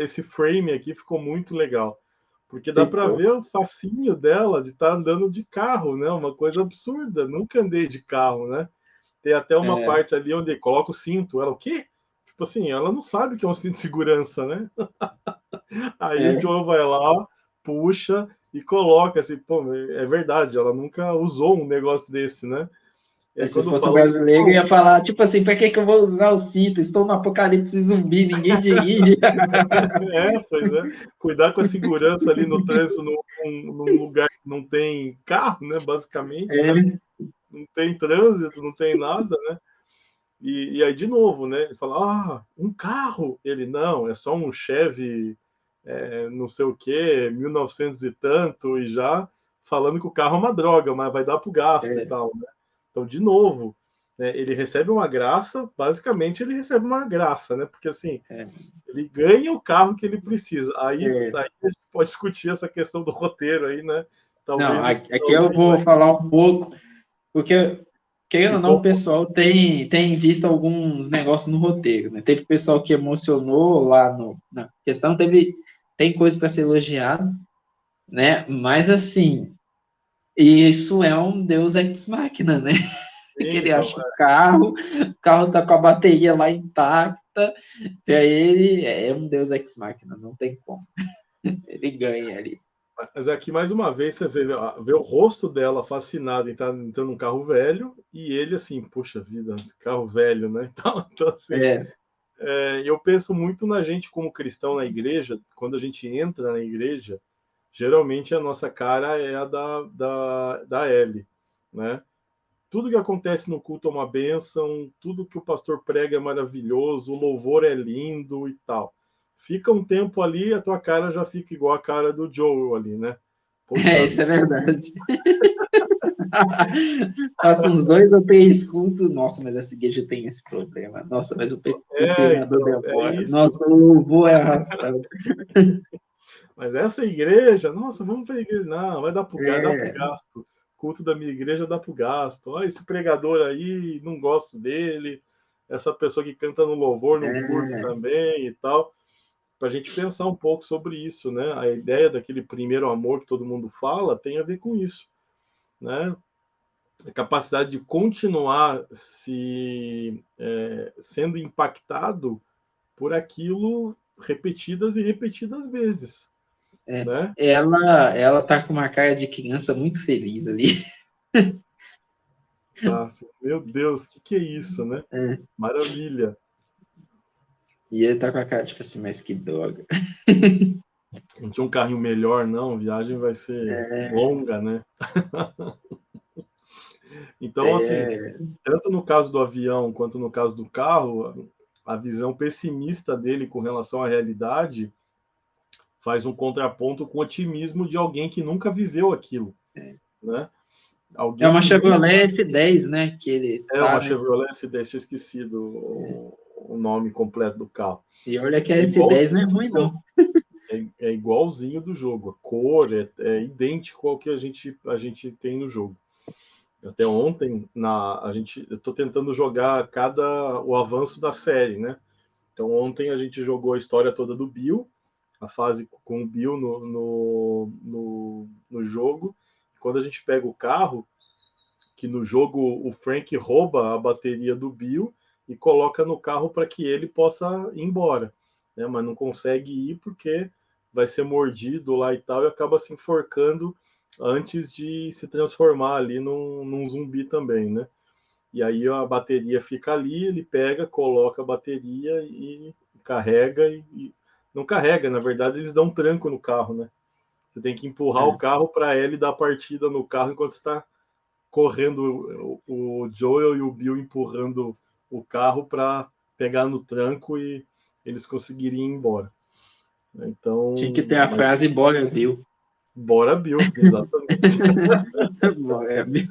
esse frame aqui ficou muito legal. Porque dá para ver o facinho dela de estar andando de carro, né? Uma coisa absurda. Nunca andei de carro, né? Tem até uma parte ali onde coloca o cinto. Ela, o quê? Tipo assim, ela não sabe que é um cinto de segurança, né? Aí o Joe vai lá, puxa e coloca assim, pô, é verdade, ela nunca usou um negócio desse, né? Se fosse brasileiro, ia falar, tipo assim, pra que eu vou usar o cinto? Estou no apocalipse zumbi, ninguém dirige. Pois é. Cuidar com a segurança ali no trânsito, num lugar que não tem carro, né? Basicamente, né? Não tem trânsito, não tem nada, né? E aí, de novo, né? Ele fala, um carro. Ele, não, é só um Chevy, não sei o quê, 1900 e tanto, e já falando que o carro é uma droga, mas vai dar pro gasto e tal, né? Então, de novo, né, ele recebe uma graça, basicamente ele recebe uma graça, né? Porque assim, ele ganha o carro que ele precisa. Aí a gente pode discutir essa questão do roteiro aí, né? Talvez não, aqui eu vou falar um pouco, porque, querendo ou não, o pessoal tem visto alguns negócios no roteiro, né? Teve pessoal que emocionou lá na questão, tem coisa para ser elogiado, né? Mas assim, isso é um Deus ex machina, né? Sim, que ele acha o carro tá com a bateria lá intacta, para ele é um Deus ex machina, não tem como. Ele ganha ali. Mas aqui, mais uma vez, você vê o rosto dela fascinada em estar entrando num carro velho, e ele assim, poxa vida, esse carro velho, né? Então assim, eu penso muito na gente como cristão na igreja. Quando a gente entra na igreja, geralmente a nossa cara é a da Ellie, né? Tudo que acontece no culto é uma bênção, tudo que o pastor prega é maravilhoso, o louvor é lindo e tal. Fica um tempo ali, a tua cara já fica igual a cara do Joel ali, né? Poxa, isso é verdade. Passa uns 2 ou 3 cultos, nossa, mas essa igreja tem esse problema. Nossa, mas o pregador demora. Nossa, o louvor é arrastado. Mas essa igreja, nossa, vamos para a igreja. Não, vai dar para o gasto. Culto da minha igreja dá para o gasto. Esse pregador aí, não gosto dele. Essa pessoa que canta no louvor, não curto também e tal. Para a gente pensar um pouco sobre isso, né? A ideia daquele primeiro amor que todo mundo fala tem a ver com isso, né? A capacidade de continuar sendo impactado por aquilo repetidas e repetidas vezes, né? Ela tá com uma cara de criança muito feliz ali. Assim, meu Deus, o que é isso, né? Maravilha. E ele tá com a cara, tipo assim, mas que droga. Não tinha um carrinho melhor, não. A viagem vai ser longa, né? Então, assim, tanto no caso do avião quanto no caso do carro, a visão pessimista dele com relação à realidade faz um contraponto com o otimismo de alguém que nunca viveu aquilo, né? É uma Chevrolet S10, né? Que ele uma Chevrolet S10, tinha esquecido o nome completo do carro. E olha que a S10 não é ruim, não. É igualzinho do jogo. A cor é idêntico ao que a gente tem no jogo. Até ontem, eu estou tentando jogar o avanço da série, né? Então, ontem a gente jogou a história toda do Bill, a fase com o Bill no jogo. Quando a gente pega o carro, que no jogo o Frank rouba a bateria do Bill e coloca no carro para que ele possa ir embora, né? Mas não consegue ir porque vai ser mordido lá e tal, e acaba se enforcando antes de se transformar ali num zumbi também, né? E aí a bateria fica ali, ele pega, coloca a bateria e carrega e não carrega, na verdade eles dão um tranco no carro, né? Você tem que empurrar o carro para ele dar partida no carro enquanto está correndo, o Joel e o Bill empurrando o carro para pegar no tranco e eles conseguirem ir embora. Então, tinha que ter a frase bora, Bill. Bora, Bill, exatamente. Bora, Bill.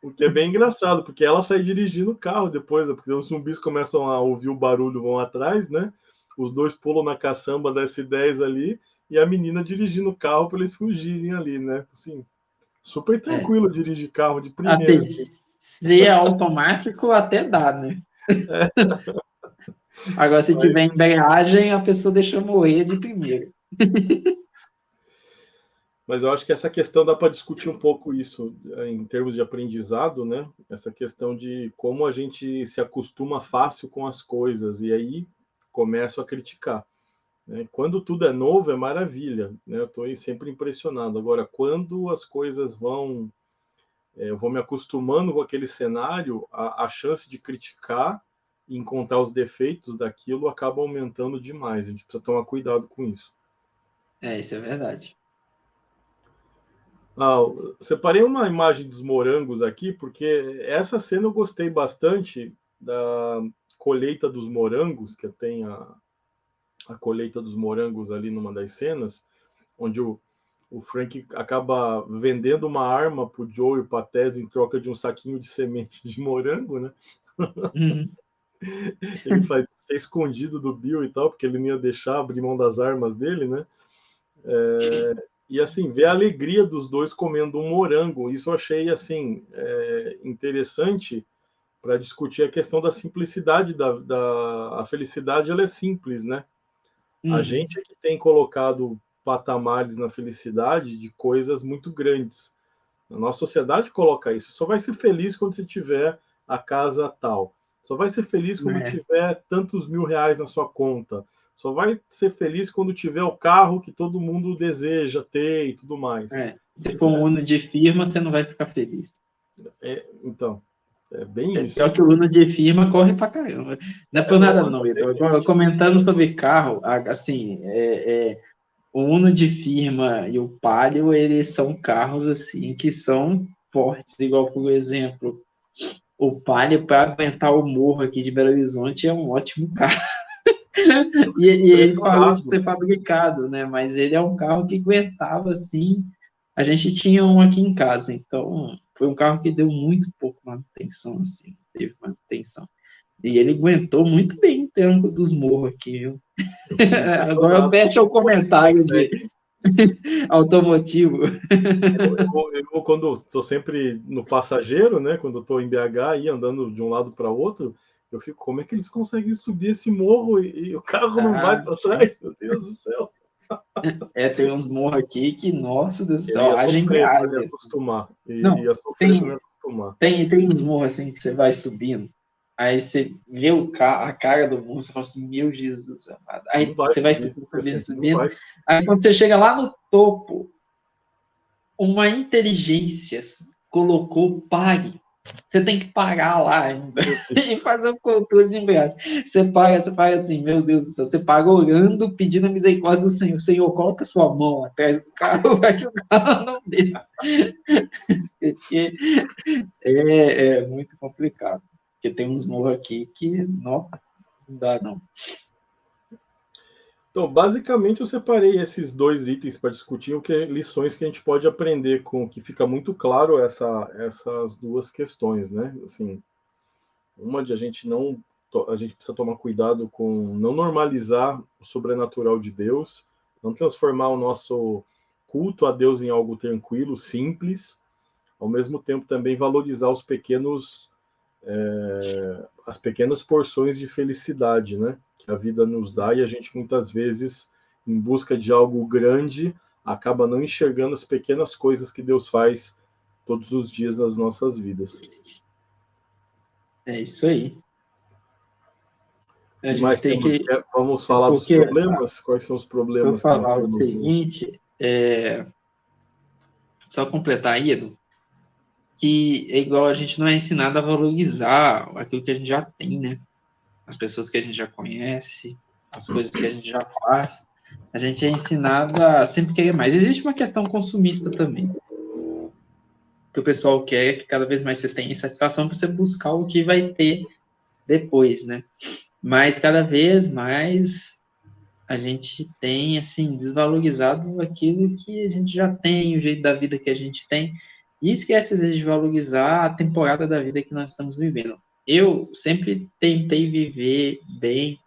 O que é bem engraçado, porque ela sai dirigindo o carro depois, porque os zumbis começam a ouvir o barulho, vão atrás, né? Os dois pulam na caçamba da S10 ali e a menina dirigindo o carro para eles fugirem ali, né? Assim, super tranquilo dirigir carro de primeira. Assim, ser automático até dá, né? Agora, se tiver embreagem, a pessoa deixa morrer de primeira. Mas eu acho que essa questão dá para discutir um pouco isso em termos de aprendizado, né? Essa questão de como a gente se acostuma fácil com as coisas e aí começo a criticar. Né? Quando tudo é novo é maravilha, né? Eu estou sempre impressionado. Agora, quando as coisas vão eu vou me acostumando com aquele cenário, a chance de criticar e encontrar os defeitos daquilo acaba aumentando demais. A gente precisa tomar cuidado com isso. Isso é verdade. Separei uma imagem dos morangos aqui, porque essa cena eu gostei bastante da colheita dos morangos, que tem a colheita dos morangos ali numa das cenas, onde o Frank acaba vendendo uma arma pro Joe e pra Tess em troca de um saquinho de semente de morango, né? Uhum. Ele faz ser escondido do Bill e tal, porque ele não ia deixar abrir mão das armas dele, né? E assim, ver a alegria dos dois comendo um morango, isso eu achei assim interessante para discutir a questão da simplicidade a felicidade, ela é simples, né? A gente é que tem colocado patamares na felicidade de coisas muito grandes. A nossa sociedade coloca isso. Só vai ser feliz quando você tiver a casa tal. Só vai ser feliz quando tiver tantos R$ 1.000 na sua conta. Só vai ser feliz quando tiver o carro que todo mundo deseja ter e tudo mais. Se for um Uno de firma, você não vai ficar feliz. Então, é bem isso. Pior que o Uno de firma corre pra caramba. Não é por nada não, Vitor. Comentando sobre carro, assim, o Uno de firma e o Palio, eles são carros, assim, que são fortes. Igual, por exemplo, o Palio, para aguentar o morro aqui de Belo Horizonte, é um ótimo carro. E ele falou de ser fabricado, né? Mas ele é um carro que aguentava, assim. A gente tinha um aqui em casa, então foi um carro que deu muito pouco manutenção, assim, teve manutenção. E ele aguentou muito bem o tranco dos morros aqui, viu? Agora eu fecho o comentário de automotivo. Eu quando estou sempre no passageiro, né? Quando estou em BH aí andando de um lado para outro, eu fico, como é que eles conseguem subir esse morro e o carro não vai para trás? Meu Deus do céu. Tem uns morros aqui que, nossa do céu, haja embreagem. Acostumar. Ia sofrer para me acostumar. Tem uns morros assim que você vai subindo, aí você vê a cara do morro, você fala assim, meu Jesus amado. Aí você vai subindo. Aí quando você chega lá no topo, uma inteligência colocou pare. Você tem que parar lá ainda e fazer o controle de embreagem. Você paga assim, meu Deus do céu. Você paga orando, pedindo a misericórdia do Senhor. Senhor, coloca sua mão atrás do carro para que o carro não desça. Porque é muito complicado. Porque tem uns morros aqui que não dá, não. Então, basicamente, eu separei esses dois itens para discutir lições que a gente pode aprender com, que fica muito claro essas duas questões, né? Assim, uma de a gente precisa tomar cuidado com não normalizar o sobrenatural de Deus, não transformar o nosso culto a Deus em algo tranquilo, simples, ao mesmo tempo também valorizar as pequenas porções de felicidade, né, que a vida nos dá, e a gente muitas vezes, em busca de algo grande, acaba não enxergando as pequenas coisas que Deus faz todos os dias nas nossas vidas. É isso aí. A gente tem que... Vamos falar dos problemas? Quais são os problemas? Se eu falar o seguinte, só completar aí, Edu, que é igual a gente não é ensinado a valorizar aquilo que a gente já tem, né? As pessoas que a gente já conhece, as coisas que a gente já faz. A gente é ensinado a sempre querer mais. Existe uma questão consumista também. Que o pessoal quer que cada vez mais você tenha satisfação para você buscar o que vai ter depois, né? Mas cada vez mais a gente tem, assim, desvalorizado aquilo que a gente já tem, o jeito da vida que a gente tem, e esquece, às vezes, de valorizar a temporada da vida que nós estamos vivendo. Eu sempre tentei viver bem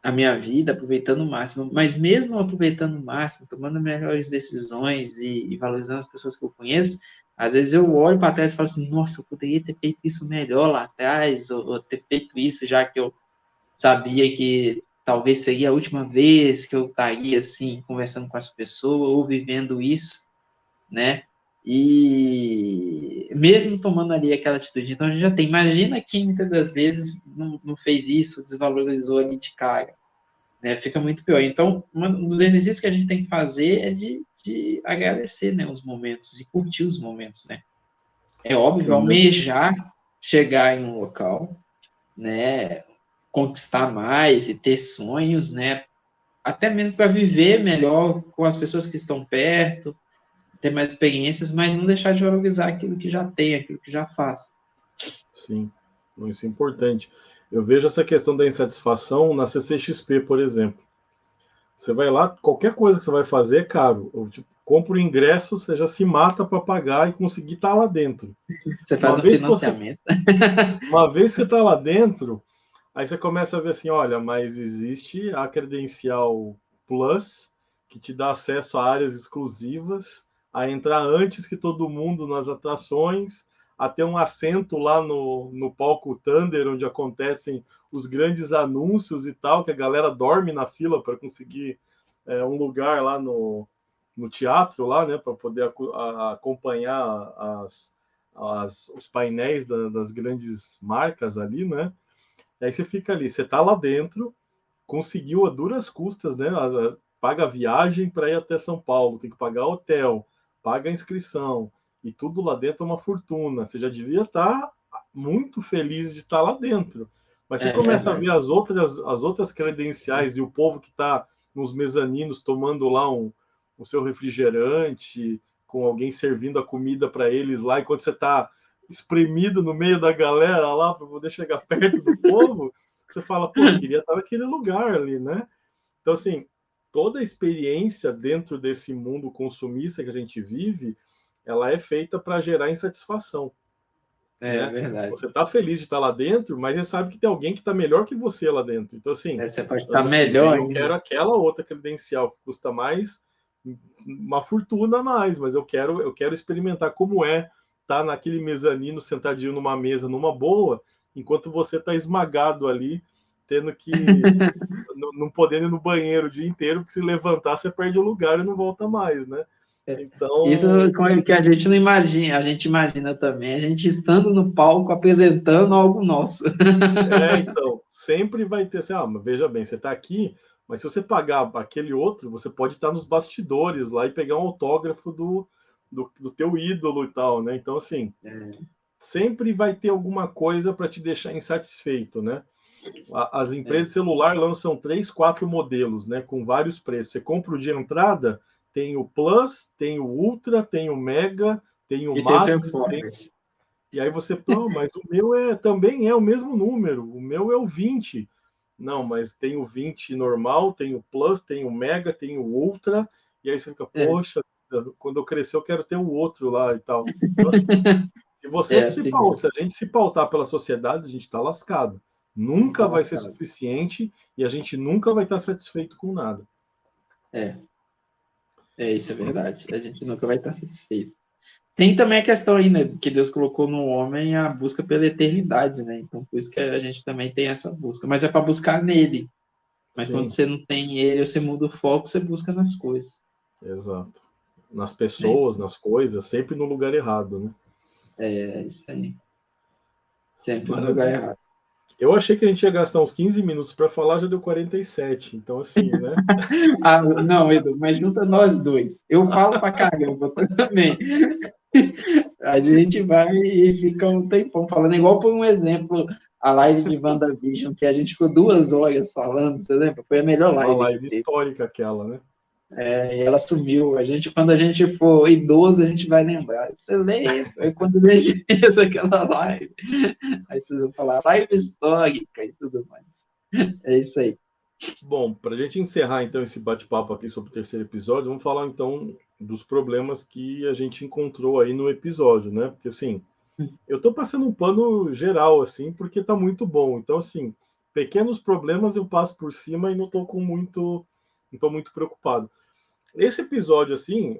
a minha vida, aproveitando o máximo, mas mesmo aproveitando o máximo, tomando melhores decisões e valorizando as pessoas que eu conheço, às vezes eu olho para trás e falo assim, nossa, eu poderia ter feito isso melhor lá atrás, ou ter feito isso já que eu sabia que talvez seria a última vez que eu estaria, assim, conversando com essa pessoa ou vivendo isso, né? E mesmo tomando ali aquela atitude, então a gente já tem, imagina quem muitas das vezes não fez isso, desvalorizou ali de cara, né? Fica muito pior. Então, um dos exercícios que a gente tem que fazer é de agradecer, né, os momentos e curtir os momentos, né? É óbvio, almejar chegar em um local, né? Conquistar mais e ter sonhos, né? Até mesmo para viver melhor com as pessoas que estão perto, ter mais experiências, mas não deixar de valorizar aquilo que já tem, aquilo que já faz. Sim, isso é importante. Eu vejo essa questão da insatisfação na CCXP, por exemplo. Você vai lá, qualquer coisa que você vai fazer é caro. Eu, tipo, compra o ingresso, você já se mata para pagar e conseguir estar lá dentro. Você faz um financiamento. Uma vez que você está lá dentro, aí você começa a ver assim, olha, mas existe a credencial Plus, que te dá acesso a áreas exclusivas, a entrar antes que todo mundo nas atrações, a ter um assento lá no palco Thunder, onde acontecem os grandes anúncios e tal, que a galera dorme na fila para conseguir um lugar lá no teatro, lá, né, para poder acompanhar os painéis das grandes marcas ali, né? E aí você fica ali, você tá lá dentro, conseguiu a duras custas, né? Paga a viagem para ir até São Paulo, tem que pagar hotel, paga a inscrição, e tudo lá dentro é uma fortuna. Você já devia estar muito feliz de estar lá dentro. Mas você começa a ver as outras credenciais e o povo que está nos mezaninos tomando lá o seu refrigerante, com alguém servindo a comida para eles lá, enquanto você está espremido no meio da galera lá para poder chegar perto do povo, você fala, pô, eu queria estar naquele lugar ali, né? Então, assim, toda a experiência dentro desse mundo consumista que a gente vive, ela é feita para gerar insatisfação. É né? verdade. Você está feliz de estar lá dentro, mas você sabe que tem alguém que está melhor que você lá dentro. Então, assim, você pode estar melhor eu quero aquela outra credencial que custa mais, uma fortuna a mais, mas eu quero experimentar como é estar naquele mezanino, sentadinho numa mesa, numa boa, enquanto você está esmagado ali, tendo que não podendo ir no banheiro o dia inteiro, porque se levantar você perde o lugar e não volta mais, né? Então, isso que a gente não imagina, a gente imagina também, a gente estando no palco apresentando algo nosso. Então, sempre vai ter assim, mas veja bem, você está aqui, mas se você pagar aquele outro, você pode estar nos bastidores lá e pegar um autógrafo do teu ídolo e tal, né? Então, assim, sempre vai ter alguma coisa para te deixar insatisfeito, né? As empresas de celular lançam 3, 4 modelos, né? Com vários preços. Você compra o de entrada, tem o Plus, tem o Ultra, tem o Mega, tem o Max, e aí você, mas o meu também é o mesmo número, o meu é o 20. Não, mas tem o 20 normal, tem o Plus, tem o Mega, tem o Ultra, e aí você fica, poxa, quando eu crescer eu quero ter o outro lá e tal. Então, assim, se a gente se pautar pela sociedade, a gente está lascado. Nunca vai ser suficiente e a gente nunca vai estar satisfeito com nada. Isso é verdade. A gente nunca vai estar satisfeito. Tem também a questão aí, né, que Deus colocou no homem a busca pela eternidade, né? Então, por isso que a gente também tem essa busca. Mas é para buscar nele. Mas quando você não tem ele, você muda o foco, você busca nas coisas. Exato. Nas pessoas, nas coisas, sempre no lugar errado, né? É isso aí. Sempre no lugar errado. Eu achei que a gente ia gastar uns 15 minutos para falar, já deu 47. Então, assim, né? Não, Edu, mas junta nós dois. Eu falo pra caramba também. A gente vai e fica um tempão falando, igual por um exemplo, a live de WandaVision, que a gente ficou 2 horas falando, você lembra? Foi a melhor live. Uma live histórica aquela, né? E ela sumiu. Quando a gente for idoso, a gente vai lembrar. Você lembra? Aí quando a gente fez aquela live, aí vocês vão falar live histórica e tudo mais. É isso aí. Bom, para a gente encerrar então esse bate-papo aqui sobre o terceiro episódio, vamos falar então dos problemas que a gente encontrou aí no episódio, né? Porque assim, eu estou passando um pano geral assim, porque está muito bom. Então assim, pequenos problemas eu passo por cima e não estou muito preocupado. Esse episódio assim,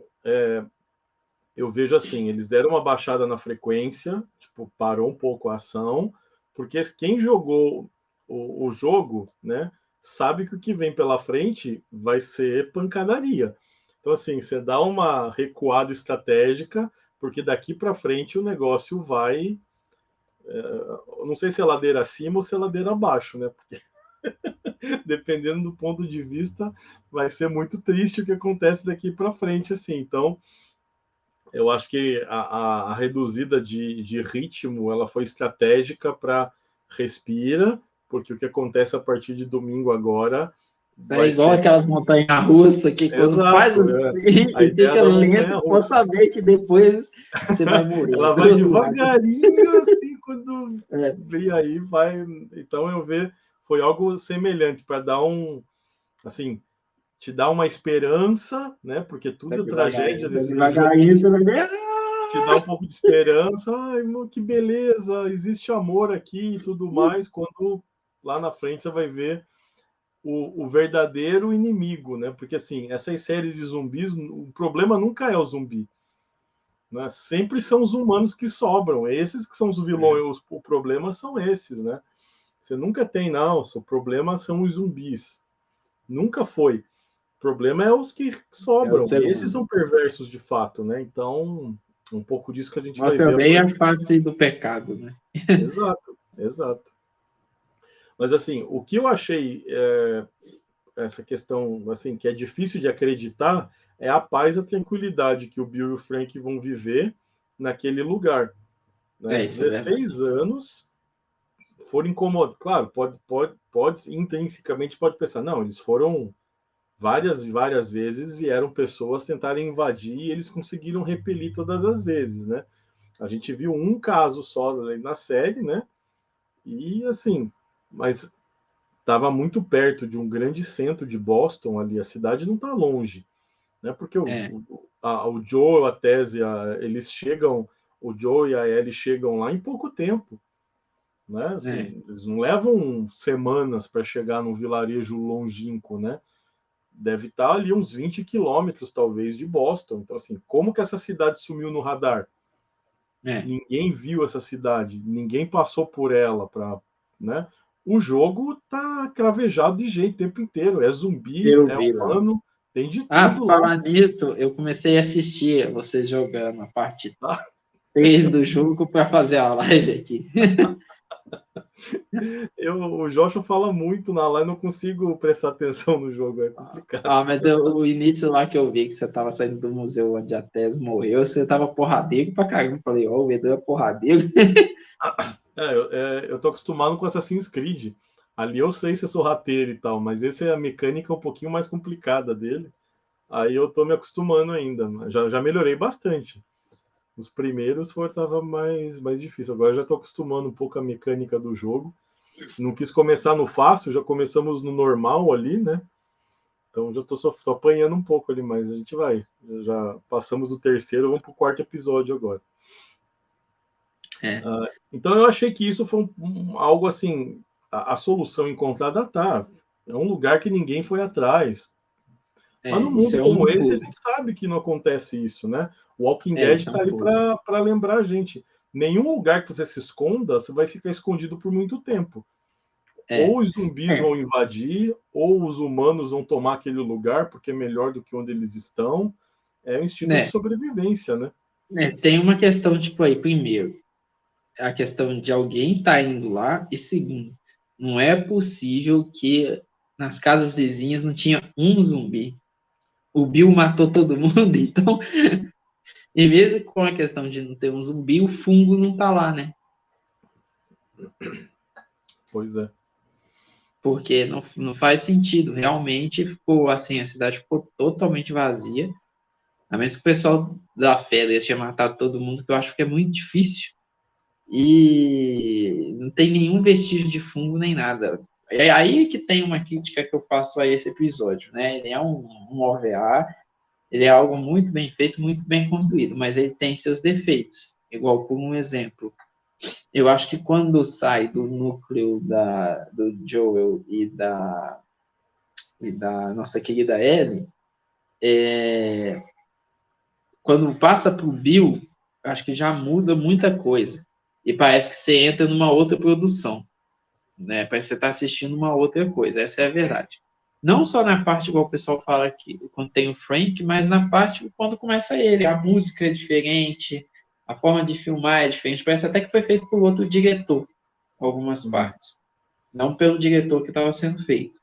eu vejo assim, eles deram uma baixada na frequência, tipo, parou um pouco a ação, porque quem jogou o jogo, né, sabe que o que vem pela frente vai ser pancadaria. Então, assim, você dá uma recuada estratégica, porque daqui para frente o negócio vai. Não sei se é ladeira acima ou se é ladeira abaixo, né? Porque dependendo do ponto de vista, vai ser muito triste o que acontece daqui para frente, assim. Então, eu acho que a reduzida de ritmo ela foi estratégica para respira, porque o que acontece a partir de domingo agora É vai igual ser. aquelas montanhas-russas que quando faz Exato, assim a e ideia fica da lento, pode montanha-russa. saber que depois você vai morrer Ela do vai outro lado. devagarinho, assim, quando É, e aí vai. Então eu vejo, foi algo semelhante para dar assim, te dar uma esperança, né? Porque tudo é tragédia nesse jogo. devagarinho você vai ver. Te dá um pouco de esperança. Ai, que beleza, existe amor aqui e tudo mais. Quando lá na frente você vai ver o verdadeiro inimigo, né? Porque assim, essas séries de zumbis, o problema nunca é o zumbi, né? Sempre são os humanos que sobram. Esses que são os vilões. O problema são esses, né? Você nunca tem, não. O problema são os zumbis. Nunca foi. O problema é os que É o sobram. ser E esses humano. são perversos de fato, né? Então, um pouco disso que a gente vai Mostra ver a bem partir. a face do pecado, né? Exato, exato. Mas assim, o que eu achei essa questão assim que é difícil de acreditar é a paz e a tranquilidade que o Bill e o Frank vão viver naquele lugar, né? É, isso é verdade. 16 anos foram incomodados. Claro, pode intrinsecamente pode pensar, não, eles foram várias vezes vieram pessoas tentarem invadir e eles conseguiram repelir todas as vezes, né? A gente viu um caso só na série, né? E assim, mas estava muito perto de um grande centro de Boston ali, a cidade não está longe, né? Porque É, o Joe, a Tese, eles chegam, o Joe e a Ellie chegam lá em pouco tempo, né? é. Assim, eles não levam semanas para chegar num vilarejo longínquo, né? Deve estar ali uns 20 quilômetros, talvez, de Boston. Então, assim, como que essa cidade sumiu no radar? É, Ninguém viu essa cidade, ninguém passou por ela para, né? O jogo tá cravejado de jeito o tempo inteiro. É zumbi, eu é vi lá. humano, tem de Ah, por tudo lá. falar nisso, eu comecei a assistir vocês jogando a parte Tá? 3 do jogo para fazer a live aqui. O Joshua fala muito na live, não consigo prestar atenção no jogo, é complicado. Ah, mas o início lá que eu vi que você tava saindo do museu onde a Tess morreu, você tava porradeiro pra caramba. Eu falei, ó, o Edu é porradeiro. Eu tô acostumado com Assassin's Creed. Ali eu sei se eu sou rateiro e tal, mas essa é a mecânica um pouquinho mais complicada dele. Aí eu tô me acostumando ainda. Já melhorei bastante. Os primeiros tava mais difícil. Agora eu já tô acostumando um pouco a mecânica do jogo. Não quis começar no fácil, já começamos no normal ali, né? Então já tô apanhando um pouco ali, mas a gente vai. Já passamos do terceiro, vamos pro quarto episódio agora. É, Então eu achei que isso foi algo assim, a solução encontrada tá. É um lugar que ninguém foi atrás. Mas no isso mundo é um como esse, a furo. gente sabe que não acontece isso, né? O Walking Dead Isso é um está ali furo. para lembrar a gente. Nenhum lugar que você se esconda, você vai ficar escondido por muito tempo. É, Ou os zumbis é, vão invadir, ou os humanos vão tomar aquele lugar porque é melhor do que onde eles estão. É um instinto de né? sobrevivência, né? Tem uma questão, tipo, aí, primeiro, a questão de alguém tá indo lá, e segundo, não é possível que nas casas vizinhas não tinha um zumbi. O Bill matou todo mundo, então, e mesmo com a questão de não ter um zumbi, o fungo não tá lá, né? Pois é. Porque não faz sentido. Realmente ficou assim, a cidade ficou totalmente vazia. A menos que o pessoal da Fedra tinha matado todo mundo, que eu acho que é muito difícil. E não tem nenhum vestígio de fungo nem nada. É aí que tem uma crítica que eu faço a esse episódio, né? Ele é um OVA, ele é algo muito bem feito, muito bem construído, mas ele tem seus defeitos. Igual por um exemplo, eu acho que quando sai do núcleo do Joel e da nossa querida Ellie, quando passa para o Bill, acho que já muda muita coisa. E parece que você entra numa outra produção. Né? Parece que você está assistindo uma outra coisa. Essa é a verdade. Não só na parte, igual o pessoal fala aqui, quando tem o Frank, mas na parte quando começa ele. A música é diferente, a forma de filmar é diferente. Parece até que foi feito por outro diretor, algumas partes. Não pelo diretor que estava sendo feito.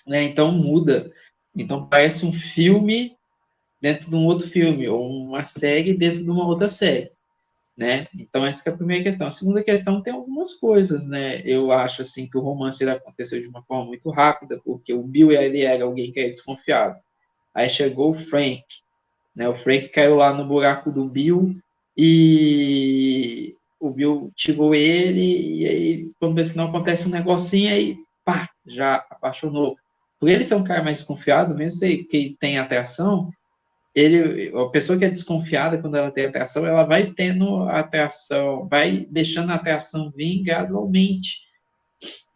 Né? Então muda. Então parece um filme dentro de um outro filme, ou uma série dentro de uma outra série, né? Então, essa é a primeira questão. A segunda questão tem algumas coisas, né? Eu acho, assim, que o romance ele aconteceu de uma forma muito rápida, porque o Bill, ele era alguém que era desconfiado. Aí chegou o Frank, né? O Frank caiu lá no buraco do Bill e o Bill tirou ele e aí, quando vê que não acontece um negocinho, aí, pá, já apaixonou. Por ele ser um cara mais desconfiado, mesmo que tem atração, a pessoa que é desconfiada, quando ela tem atração, ela vai tendo atração, vai deixando a atração vir gradualmente.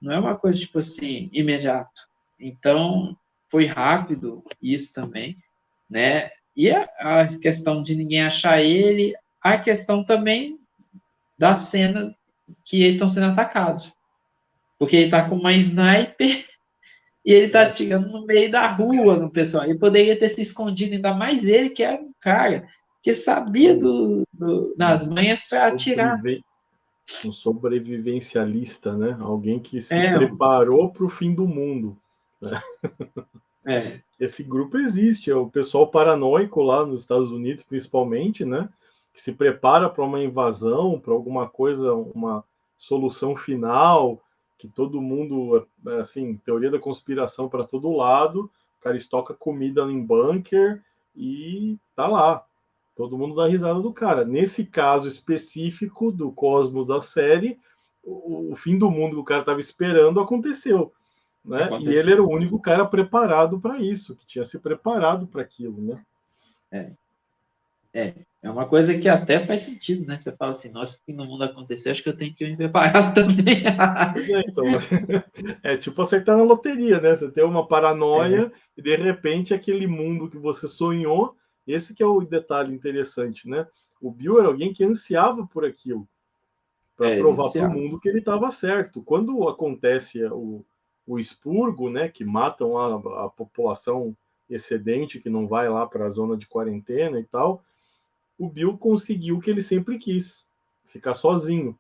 Não é uma coisa, tipo assim, imediato. Então, foi rápido isso também, né? E a questão de ninguém achar ele, a questão também da cena que eles estão sendo atacados. Porque ele tá com uma sniper e ele tá atirando no meio da rua no pessoal. Ele poderia ter se escondido, ainda mais ele, que era um cara que sabia das manhas para atirar. Um sobrevivencialista, né? Alguém que se preparou para o fim do mundo. Né? Esse grupo existe, é o pessoal paranoico lá nos Estados Unidos, principalmente, né? Que se prepara para uma invasão, para alguma coisa, uma solução final, que todo mundo, assim, teoria da conspiração para todo lado, o cara estoca comida em bunker e tá lá. Todo mundo dá risada do cara. Nesse caso específico do Cosmos da série, o fim do mundo que o cara estava esperando aconteceu. Né? E ele era o único cara preparado para isso, que tinha se preparado para aquilo, né? É uma coisa que até faz sentido, né? Você fala assim, nossa, o fim do mundo aconteceu, acho que eu tenho que me preparar também. Pois é, então, é tipo acertar na loteria, né? Você tem uma paranoia e de repente aquele mundo que você sonhou, esse que é o detalhe interessante, né? O Bill era alguém que ansiava por aquilo, para provar para o mundo que ele estava certo. Quando acontece o expurgo, né, que matam a população excedente que não vai lá para a zona de quarentena e tal, o Bill conseguiu o que ele sempre quis, ficar sozinho,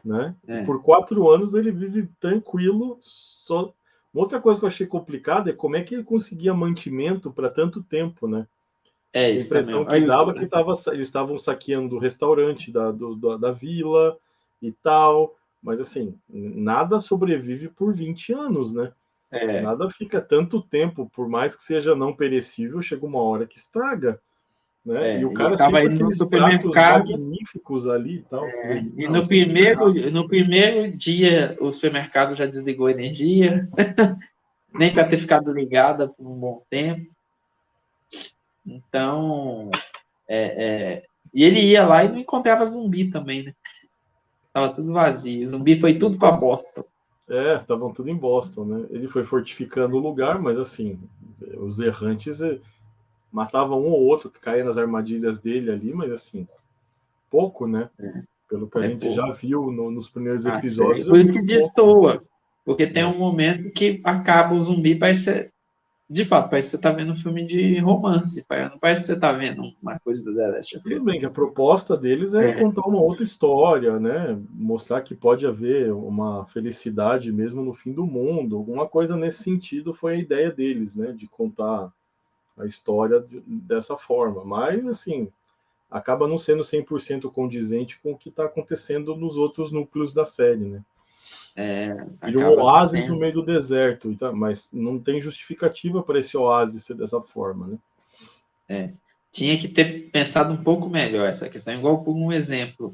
né? Por 4 anos ele vive tranquilo. Só outra coisa que eu achei complicada é como é que ele conseguia mantimento para tanto tempo, né? A impressão que dava que eles estavam saqueando o restaurante da vila e tal, mas assim, nada sobrevive por 20 anos, né? Nada fica tanto tempo, por mais que seja não perecível, chega uma hora que estraga, né? E o cara tinha aqueles pratos magníficos ali e tal. E no primeiro dia o supermercado já desligou a energia, nem para ter ficado ligada por um bom tempo. Então, e ele ia lá e não encontrava zumbi também, né? Tava tudo vazio. Zumbi foi tudo para Boston. Estavam tudo em Boston, né? Ele foi fortificando o lugar, mas assim, os errantes matavam um ou outro que caía nas armadilhas dele ali, mas assim, pouco, né? Pelo que a gente já viu nos primeiros episódios. Por isso que destoa. Porque tem um momento que acaba o zumbi, parece de fato, parece que você está vendo um filme de romance, não parece que você está vendo uma coisa do The Last of Us. Tudo bem que a proposta deles é contar uma outra história, né? Mostrar que pode haver uma felicidade mesmo no fim do mundo. Alguma coisa nesse sentido foi a ideia deles, né? De contar a história dessa forma. Mas, assim, acaba não sendo 100% condizente com o que está acontecendo nos outros núcleos da série, né? E um oásis no meio do deserto, mas não tem justificativa para esse oásis ser dessa forma, né? Tinha que ter pensado um pouco melhor essa questão. Igual por um exemplo,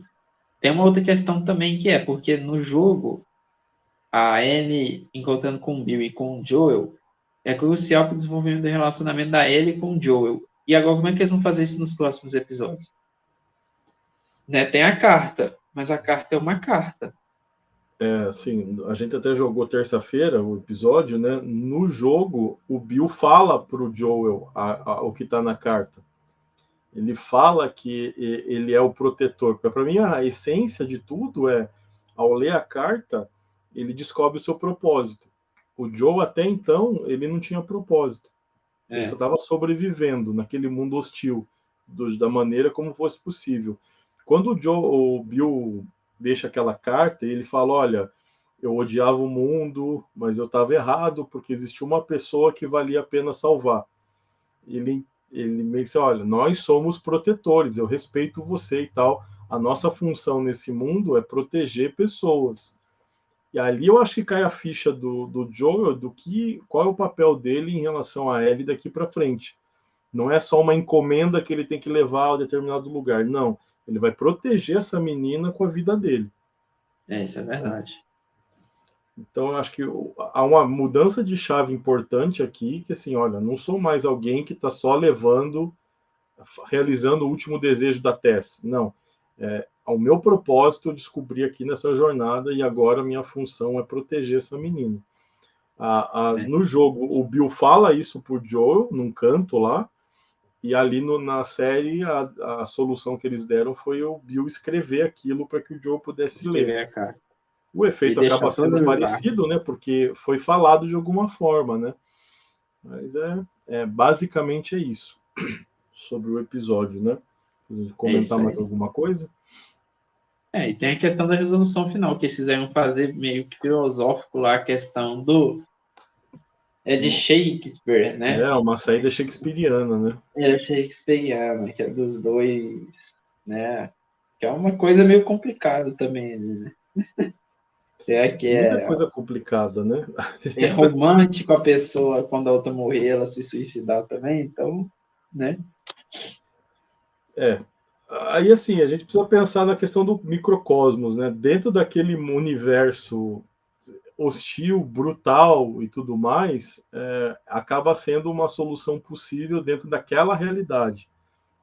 tem uma outra questão também que porque no jogo a Ellie encontrando com o Bill e com o Joel é crucial para o desenvolvimento do relacionamento da Ellie com o Joel. E agora como é que eles vão fazer isso nos próximos episódios? Né? Tem a carta, mas a carta é uma carta. Assim, a gente até jogou terça-feira o episódio, né? No jogo, o Bill fala pro Joel o que está na carta. Ele fala que ele é o protetor. Para mim, a essência de tudo ao ler a carta, ele descobre o seu propósito. O Joe, até então, ele não tinha propósito. Ele só estava sobrevivendo naquele mundo hostil, da maneira como fosse possível. Quando o Bill deixa aquela carta, ele fala, olha, eu odiava o mundo, mas eu estava errado, porque existia uma pessoa que valia a pena salvar. Ele ele meio que diz, olha, nós somos protetores, eu respeito você e tal, a nossa função nesse mundo é proteger pessoas. E ali eu acho que cai a ficha do Joel, qual é o papel dele em relação a Ellie daqui para frente. Não é só uma encomenda que ele tem que levar a determinado lugar, não. Ele vai proteger essa menina com a vida dele. Isso é verdade. Então, eu acho que há uma mudança de chave importante aqui, que assim, olha, não sou mais alguém que está só realizando o último desejo da Tess. Não. O meu propósito eu descobri aqui nessa jornada e agora a minha função é proteger essa menina. No jogo, o Bill fala isso pro Joel, num canto lá, e ali na série, a solução que eles deram foi o Bill escrever aquilo para que o Joel pudesse ler. O efeito acaba sendo parecido, né? Porque foi falado de alguma forma, né? Mas basicamente é isso sobre o episódio, né? Comentar mais alguma coisa? E tem a questão da resolução final, que eles fizeram fazer meio que filosófico lá, a questão de Shakespeare, né? Uma saída shakespeariana, né? Shakespeariana, que é dos dois, né? Que é uma coisa meio complicada também, né? Muita coisa complicada, né? É romântico a pessoa, quando a outra morrer, ela se suicidar também, então, né? Aí, assim, a gente precisa pensar na questão do microcosmos, né? Dentro daquele universo hostil, brutal e tudo mais, acaba sendo uma solução possível dentro daquela realidade.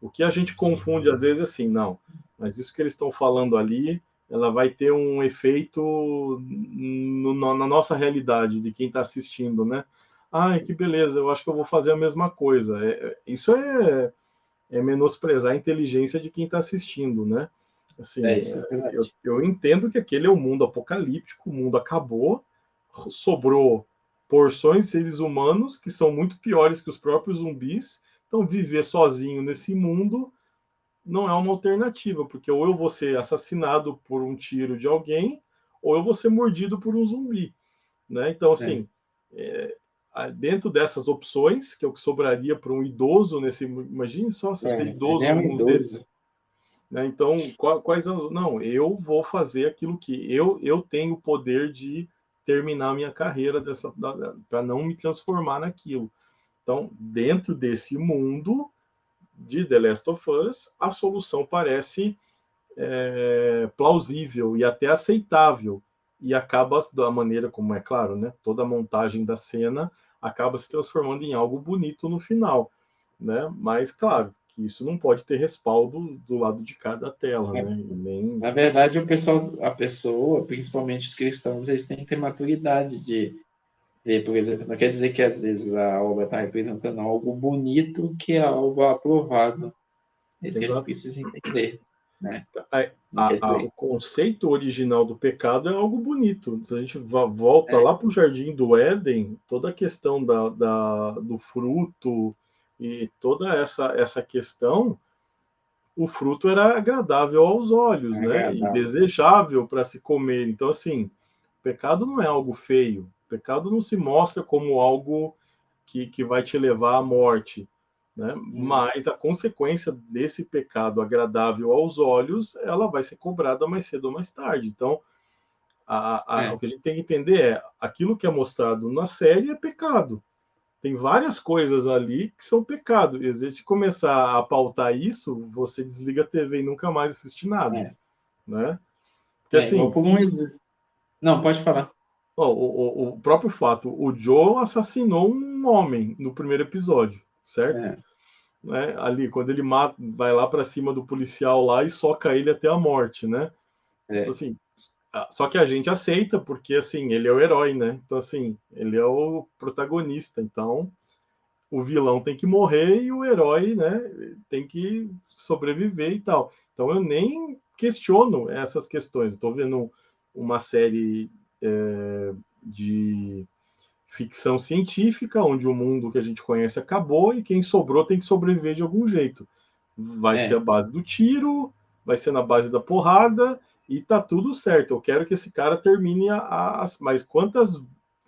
O que a gente confunde às vezes é assim, não, mas isso que eles estão falando ali, ela vai ter um efeito na nossa realidade, de quem está assistindo, né? Ai, que beleza, eu acho que eu vou fazer a mesma coisa. Isso é menosprezar a inteligência de quem está assistindo, né? Assim, eu entendo que aquele é o mundo apocalíptico, o mundo acabou, sobrou porções de seres humanos que são muito piores que os próprios zumbis, então viver sozinho nesse mundo não é uma alternativa, porque ou eu vou ser assassinado por um tiro de alguém, ou eu vou ser mordido por um zumbi, né? Então, assim, dentro dessas opções, que é o que sobraria para um idoso nesse... Imagine só se ser idoso num mundo desse. Né? Então, quais são... Não, eu vou fazer aquilo que... Eu tenho o poder de terminar a minha carreira para não me transformar naquilo. Então, dentro desse mundo de The Last of Us, a solução parece plausível e até aceitável. E acaba, da maneira como é claro, né? Toda a montagem da cena acaba se transformando em algo bonito no final. Né? Mas, claro, que isso não pode ter respaldo do lado de cada tela. Né? Na verdade, a pessoa, principalmente os cristãos, eles têm que ter maturidade de ver, por exemplo, não quer dizer que às vezes a obra está representando algo bonito que é algo aprovado. Isso que a gente precisa entender. Né? O conceito original do pecado é algo bonito. Se a gente volta lá para o Jardim do Éden, toda a questão do fruto e toda essa questão, o fruto era agradável aos olhos, né? E desejável para se comer. Então, assim, o pecado não é algo feio. O pecado não se mostra como algo que vai te levar à morte. Né? Mas a consequência desse pecado agradável aos olhos, ela vai ser cobrada mais cedo ou mais tarde. Então, o que a gente tem que entender é, aquilo que é mostrado na série é pecado. Tem várias coisas ali que são pecado. E se a gente começar a pautar isso, você desliga a TV e nunca mais assiste nada. Né? Porque assim... Não, pode falar. O próprio fato, o Joe assassinou um homem no primeiro episódio, certo? Né? Ali, quando ele vai lá para cima do policial lá e soca ele até a morte, né? Então, assim, só que a gente aceita, porque, assim, ele é o herói, né? Então, assim, ele é o protagonista, então o vilão tem que morrer e o herói, né, tem que sobreviver e tal. Então, eu nem questiono essas questões. Estou vendo uma série de ficção científica, onde o mundo que a gente conhece acabou e quem sobrou tem que sobreviver de algum jeito. Vai ser a base do tiro, vai ser na base da porrada e tá tudo certo. Eu quero que esse cara termine mas quantas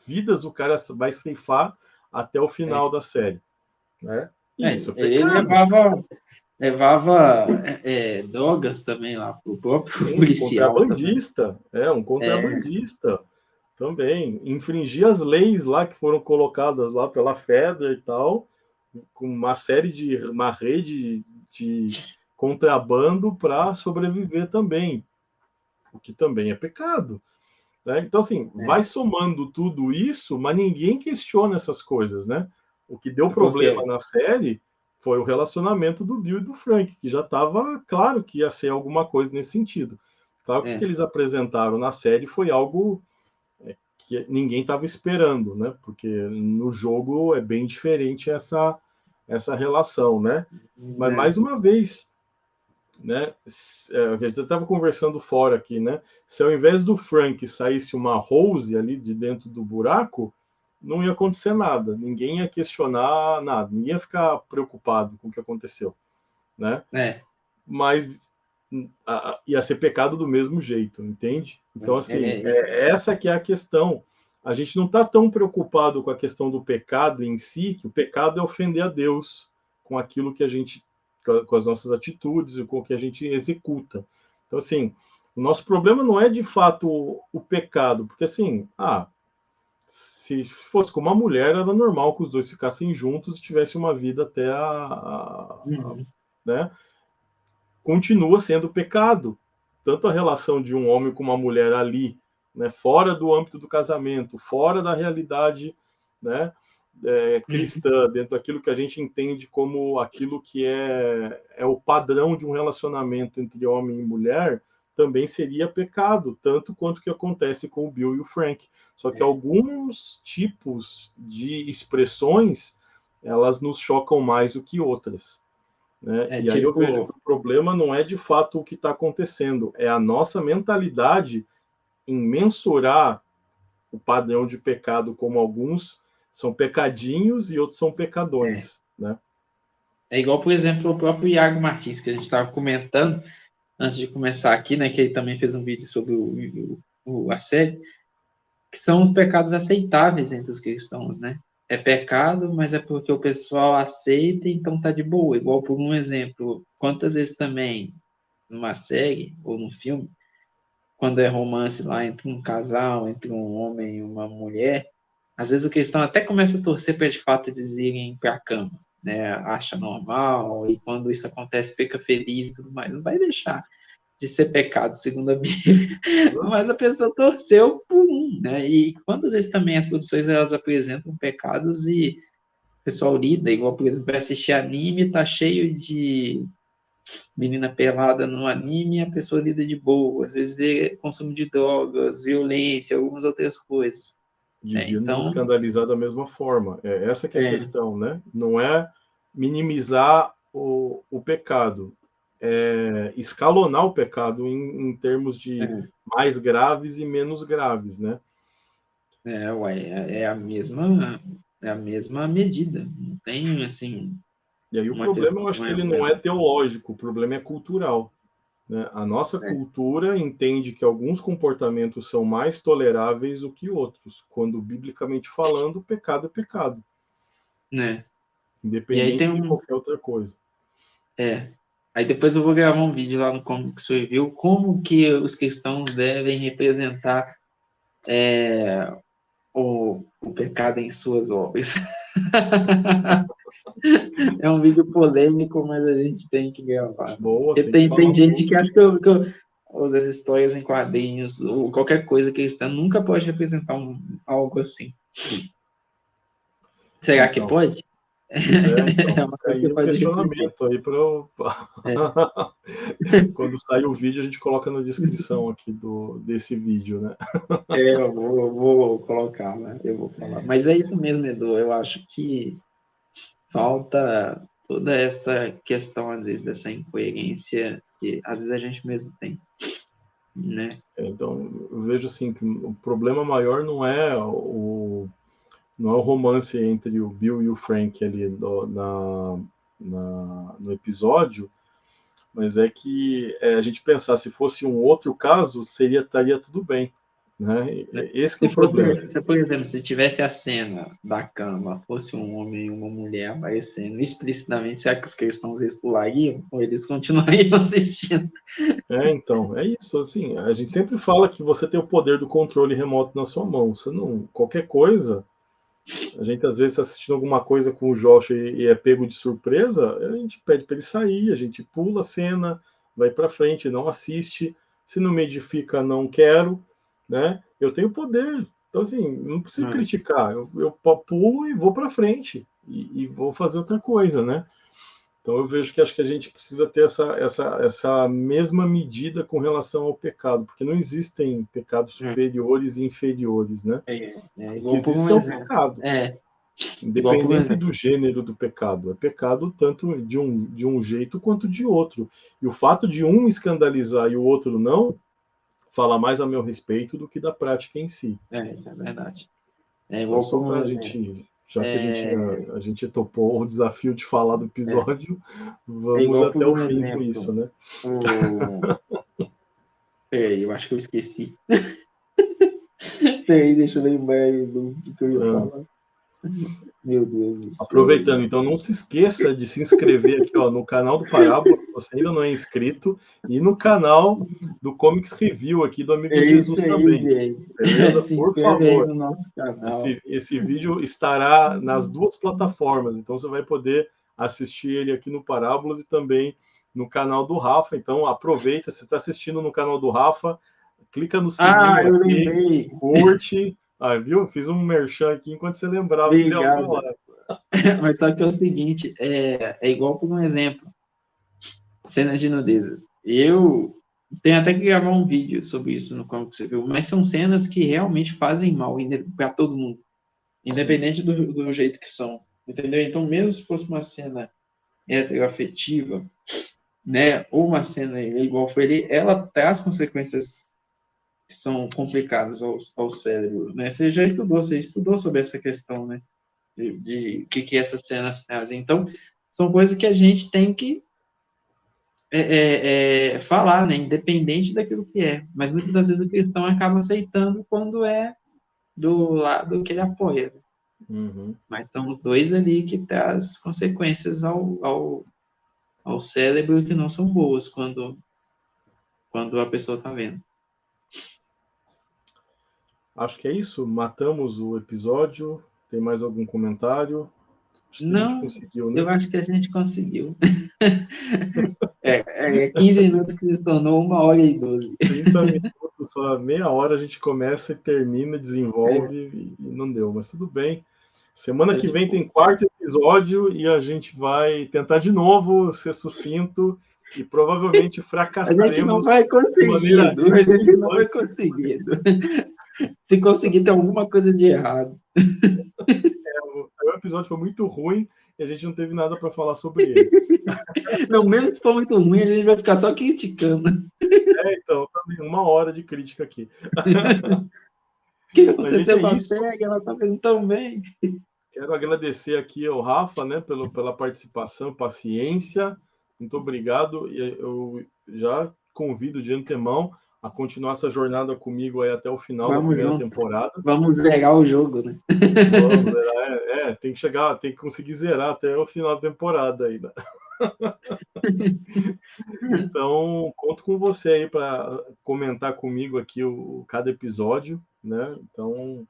vidas o cara vai ceifar até o final da série, né? Isso, ele levava drogas também lá pro próprio policial. Contrabandista, um contrabandista também. Infringir as leis lá que foram colocadas lá pela Fedra e tal, com uma rede de contrabando para sobreviver também, o que também é pecado. Né? Então, assim, vai somando tudo isso, mas ninguém questiona essas coisas, né? O que deu problema na série foi o relacionamento do Bill e do Frank, que já estava claro que ia ser alguma coisa nesse sentido. Claro que o que eles apresentaram na série foi algo que ninguém estava esperando, né? Porque no jogo é bem diferente essa relação, né? Mas, mais uma vez, né? A gente estava conversando fora aqui, né? Se ao invés do Frank saísse uma Rose ali de dentro do buraco, não ia acontecer nada, ninguém ia questionar nada, ninguém ia ficar preocupado com o que aconteceu, né? Mas ia ser pecado do mesmo jeito, entende? Então, assim, essa que é a questão. A gente não está tão preocupado com a questão do pecado em si, que o pecado é ofender a Deus com aquilo que a gente, com as nossas atitudes e com o que a gente executa. Então, assim, o nosso problema não é de fato o pecado, porque assim, se fosse com uma mulher, era normal que os dois ficassem juntos e tivessem uma vida até né? Continua sendo pecado. Tanto a relação de um homem com uma mulher ali, né, fora do âmbito do casamento, fora da realidade, né, cristã, dentro daquilo que a gente entende como aquilo que é o padrão de um relacionamento entre homem e mulher, também seria pecado, tanto quanto o que acontece com o Bill e o Frank. Só que alguns tipos de expressões, elas nos chocam mais do que outras. Né? E aí eu vejo que o problema não é de fato o que está acontecendo, é a nossa mentalidade em mensurar o padrão de pecado, como alguns são pecadinhos e outros são pecadões. Né? É igual, por exemplo, o próprio Iago Martins, que a gente estava comentando antes de começar aqui, né, que ele também fez um vídeo sobre a série, que são os pecados aceitáveis entre os cristãos, né? É pecado, mas é porque o pessoal aceita, então tá de boa. Igual, por um exemplo, quantas vezes também, numa série ou num filme, quando é romance lá entre um casal, entre um homem e uma mulher, às vezes o cristão até começa a torcer para de fato eles irem para a cama, né? Acha normal, e quando isso acontece, fica feliz e tudo mais. Não vai deixar de ser pecado, segundo a Bíblia, mas a pessoa torceu por um, né? E quantas vezes também as produções elas apresentam pecados e o pessoal lida, igual, por exemplo, vai assistir anime, tá cheio de menina pelada no anime e a pessoa lida de boa, às vezes vê consumo de drogas, violência, algumas outras coisas. Devia nos escandalizar da mesma forma. Essa que é a questão, né? Não é minimizar o pecado, é escalonar o pecado em termos de mais graves e menos graves, né? É a mesma medida. Não tem, assim... E aí o problema, eu acho que ele não é teológico, o problema é cultural. Né? A nossa cultura entende que alguns comportamentos são mais toleráveis do que outros, quando, biblicamente falando, pecado é pecado. Independente de qualquer outra coisa. Aí depois eu vou gravar um vídeo lá no Comics Review, como que os cristãos devem representar o pecado em suas obras. É um vídeo polêmico, mas a gente tem que gravar. Boa, tem gente que acha que as histórias em quadrinhos ou qualquer coisa cristã nunca pode representar algo assim. Será que pode? É uma coisa que pode questionamento aí para quando sair o vídeo a gente coloca na descrição aqui desse vídeo, né? Eu vou colocar, né? Eu vou falar. Mas é isso mesmo, Edu. Eu acho que falta toda essa questão, às vezes, dessa incoerência que às vezes a gente mesmo tem, né? Então, eu vejo assim que o problema maior não é o romance entre o Bill e o Frank ali no episódio, mas é que a gente pensar, se fosse um outro caso, estaria tudo bem, Né? Esse é o problema. Por exemplo, se tivesse a cena da cama, fosse um homem e uma mulher aparecendo explicitamente, será que os cristãos eles pulariam? Ou eles continuariam assistindo? Então, é isso, assim, a gente sempre fala que você tem o poder do controle remoto na sua mão. Você não, qualquer coisa, a gente às vezes está assistindo alguma coisa com o Josh e é pego de surpresa, a gente pede para ele sair, a gente pula a cena, vai para frente, não assiste. Se não me edifica, não quero, né? Eu tenho poder. Então, assim, não preciso criticar. Eu pulo e vou para frente e vou fazer outra coisa, né? Então eu vejo que acho que a gente precisa ter essa mesma medida com relação ao pecado, porque não existem pecados superiores e inferiores, né? O que existe é o pecado. Independente do gênero do pecado. É pecado tanto de um jeito quanto de outro. E o fato de um escandalizar e o outro não, fala mais a meu respeito do que da prática em si. Isso é verdade. Então, só para a gente... Já que a gente topou o desafio de falar do episódio, vamos até o fim com isso, né? Peraí, eu acho que eu esqueci. Peraí, deixa eu lembrar do que eu ia falar. Meu Deus do céu. Aproveitando, então, não se esqueça de se inscrever aqui no canal do Parábola, se você ainda não é inscrito, e no canal do Comics Review aqui do Amigo Jesus também. Gente. Beleza? Por favor. No nosso canal. Esse vídeo estará nas duas plataformas, então você vai poder assistir ele aqui no Parábolas e também no canal do Rafa. Então aproveita, se está assistindo no canal do Rafa, clica no sininho aqui, curte. Viu? Fiz um merchan aqui enquanto você lembrava que você ia falar. Mas só que é o seguinte, é igual por um exemplo, cenas de nudez. Eu tenho até que gravar um vídeo sobre isso no Comics Review, mas são cenas que realmente fazem mal para todo mundo, independente do jeito que são, entendeu? Então, mesmo se fosse uma cena heteroafetiva, né, ou uma cena igual foi ali, ela traz consequências que são complicadas ao cérebro, né? Você estudou sobre essa questão, né? De que essas cenas trazem. Então, são coisas que a gente tem que falar, né? Independente daquilo que é. Mas muitas das vezes o cristão acaba aceitando quando é do lado que ele apoia. Uhum. Mas são os dois ali que traz consequências ao cérebro que não são boas quando a pessoa está vendo. Acho que é isso. Matamos o episódio. Tem mais algum comentário? Acho que não, a gente conseguiu, né? Eu acho que a gente conseguiu. 15 minutos que se tornou 1h12. 30 minutos, só meia hora a gente começa e termina, desenvolve e não deu, mas tudo bem. Semana que vem tem 4º episódio e a gente vai tentar de novo ser sucinto e provavelmente fracassaremos. A gente não vai conseguindo. Se conseguir, tem alguma coisa de errado. O episódio foi muito ruim e a gente não teve nada para falar sobre ele. Não, mesmo se for muito ruim, a gente vai ficar só criticando. Então, também 1 hora de crítica aqui. O que aconteceu com a SEG? Ela tá vendo tão bem. Quero agradecer aqui ao Rafa, né, pela participação, paciência. Muito obrigado. E eu já convido de antemão a continuar essa jornada comigo aí até o final da primeira temporada. Vamos zerar o jogo, né? Vamos zerar. Tem que conseguir zerar até o final da temporada ainda. Então, conto com você aí para comentar comigo aqui cada episódio, né? Então,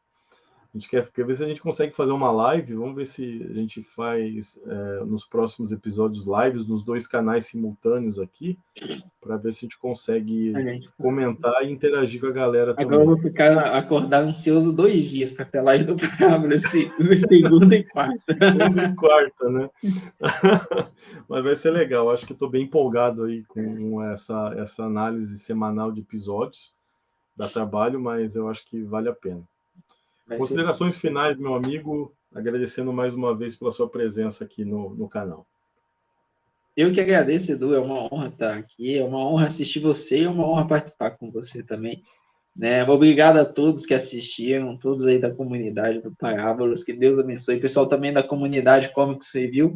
a gente quer ver se a gente consegue fazer uma live. Vamos ver se a gente faz nos próximos episódios lives nos 2 canais simultâneos aqui, para ver se a gente consegue comentar e interagir com a galera também. Agora eu vou ficar acordado ansioso 2 dias para ter live do Parábola, segunda e quarta. Segunda e quarta, né? Mas vai ser legal. Acho que estou bem empolgado aí com essa análise semanal de episódios. Dá trabalho, mas eu acho que vale a pena. Considerações finais, meu amigo, agradecendo mais uma vez pela sua presença aqui no canal. Eu que agradeço, Edu, é uma honra estar aqui, é uma honra assistir você e é uma honra participar com você também. Né? Obrigado a todos que assistiram, todos aí da comunidade do Parábolas, que Deus abençoe, pessoal também da comunidade Comics Review.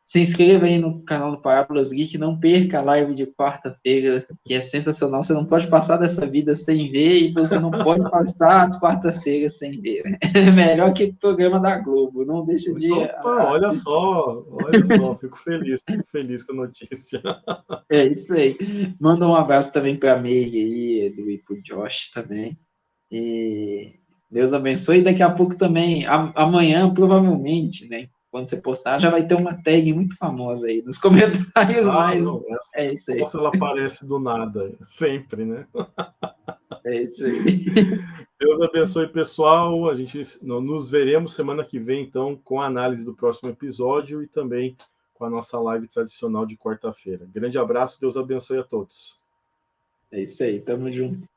Se inscreva aí no canal do Parábolas Geek, não perca a live de quarta-feira, que é sensacional. Você não pode passar dessa vida sem ver e você não pode passar as quartas-feiras sem ver. É melhor que o programa da Globo, não deixa de Opa, olha só, fico feliz com a notícia. É isso aí. Manda um abraço também para a Meire aí, Edu, e para o Josh também. E Deus abençoe. E daqui a pouco também, amanhã, provavelmente, né? Quando você postar, já vai ter uma tag muito famosa aí nos comentários, mas não, é isso aí. Ela aparece do nada, sempre, né? É isso aí. Deus abençoe, pessoal. A gente nos veremos semana que vem, então, com a análise do próximo episódio e também com a nossa live tradicional de quarta-feira. Grande abraço, Deus abençoe a todos. É isso aí, tamo junto.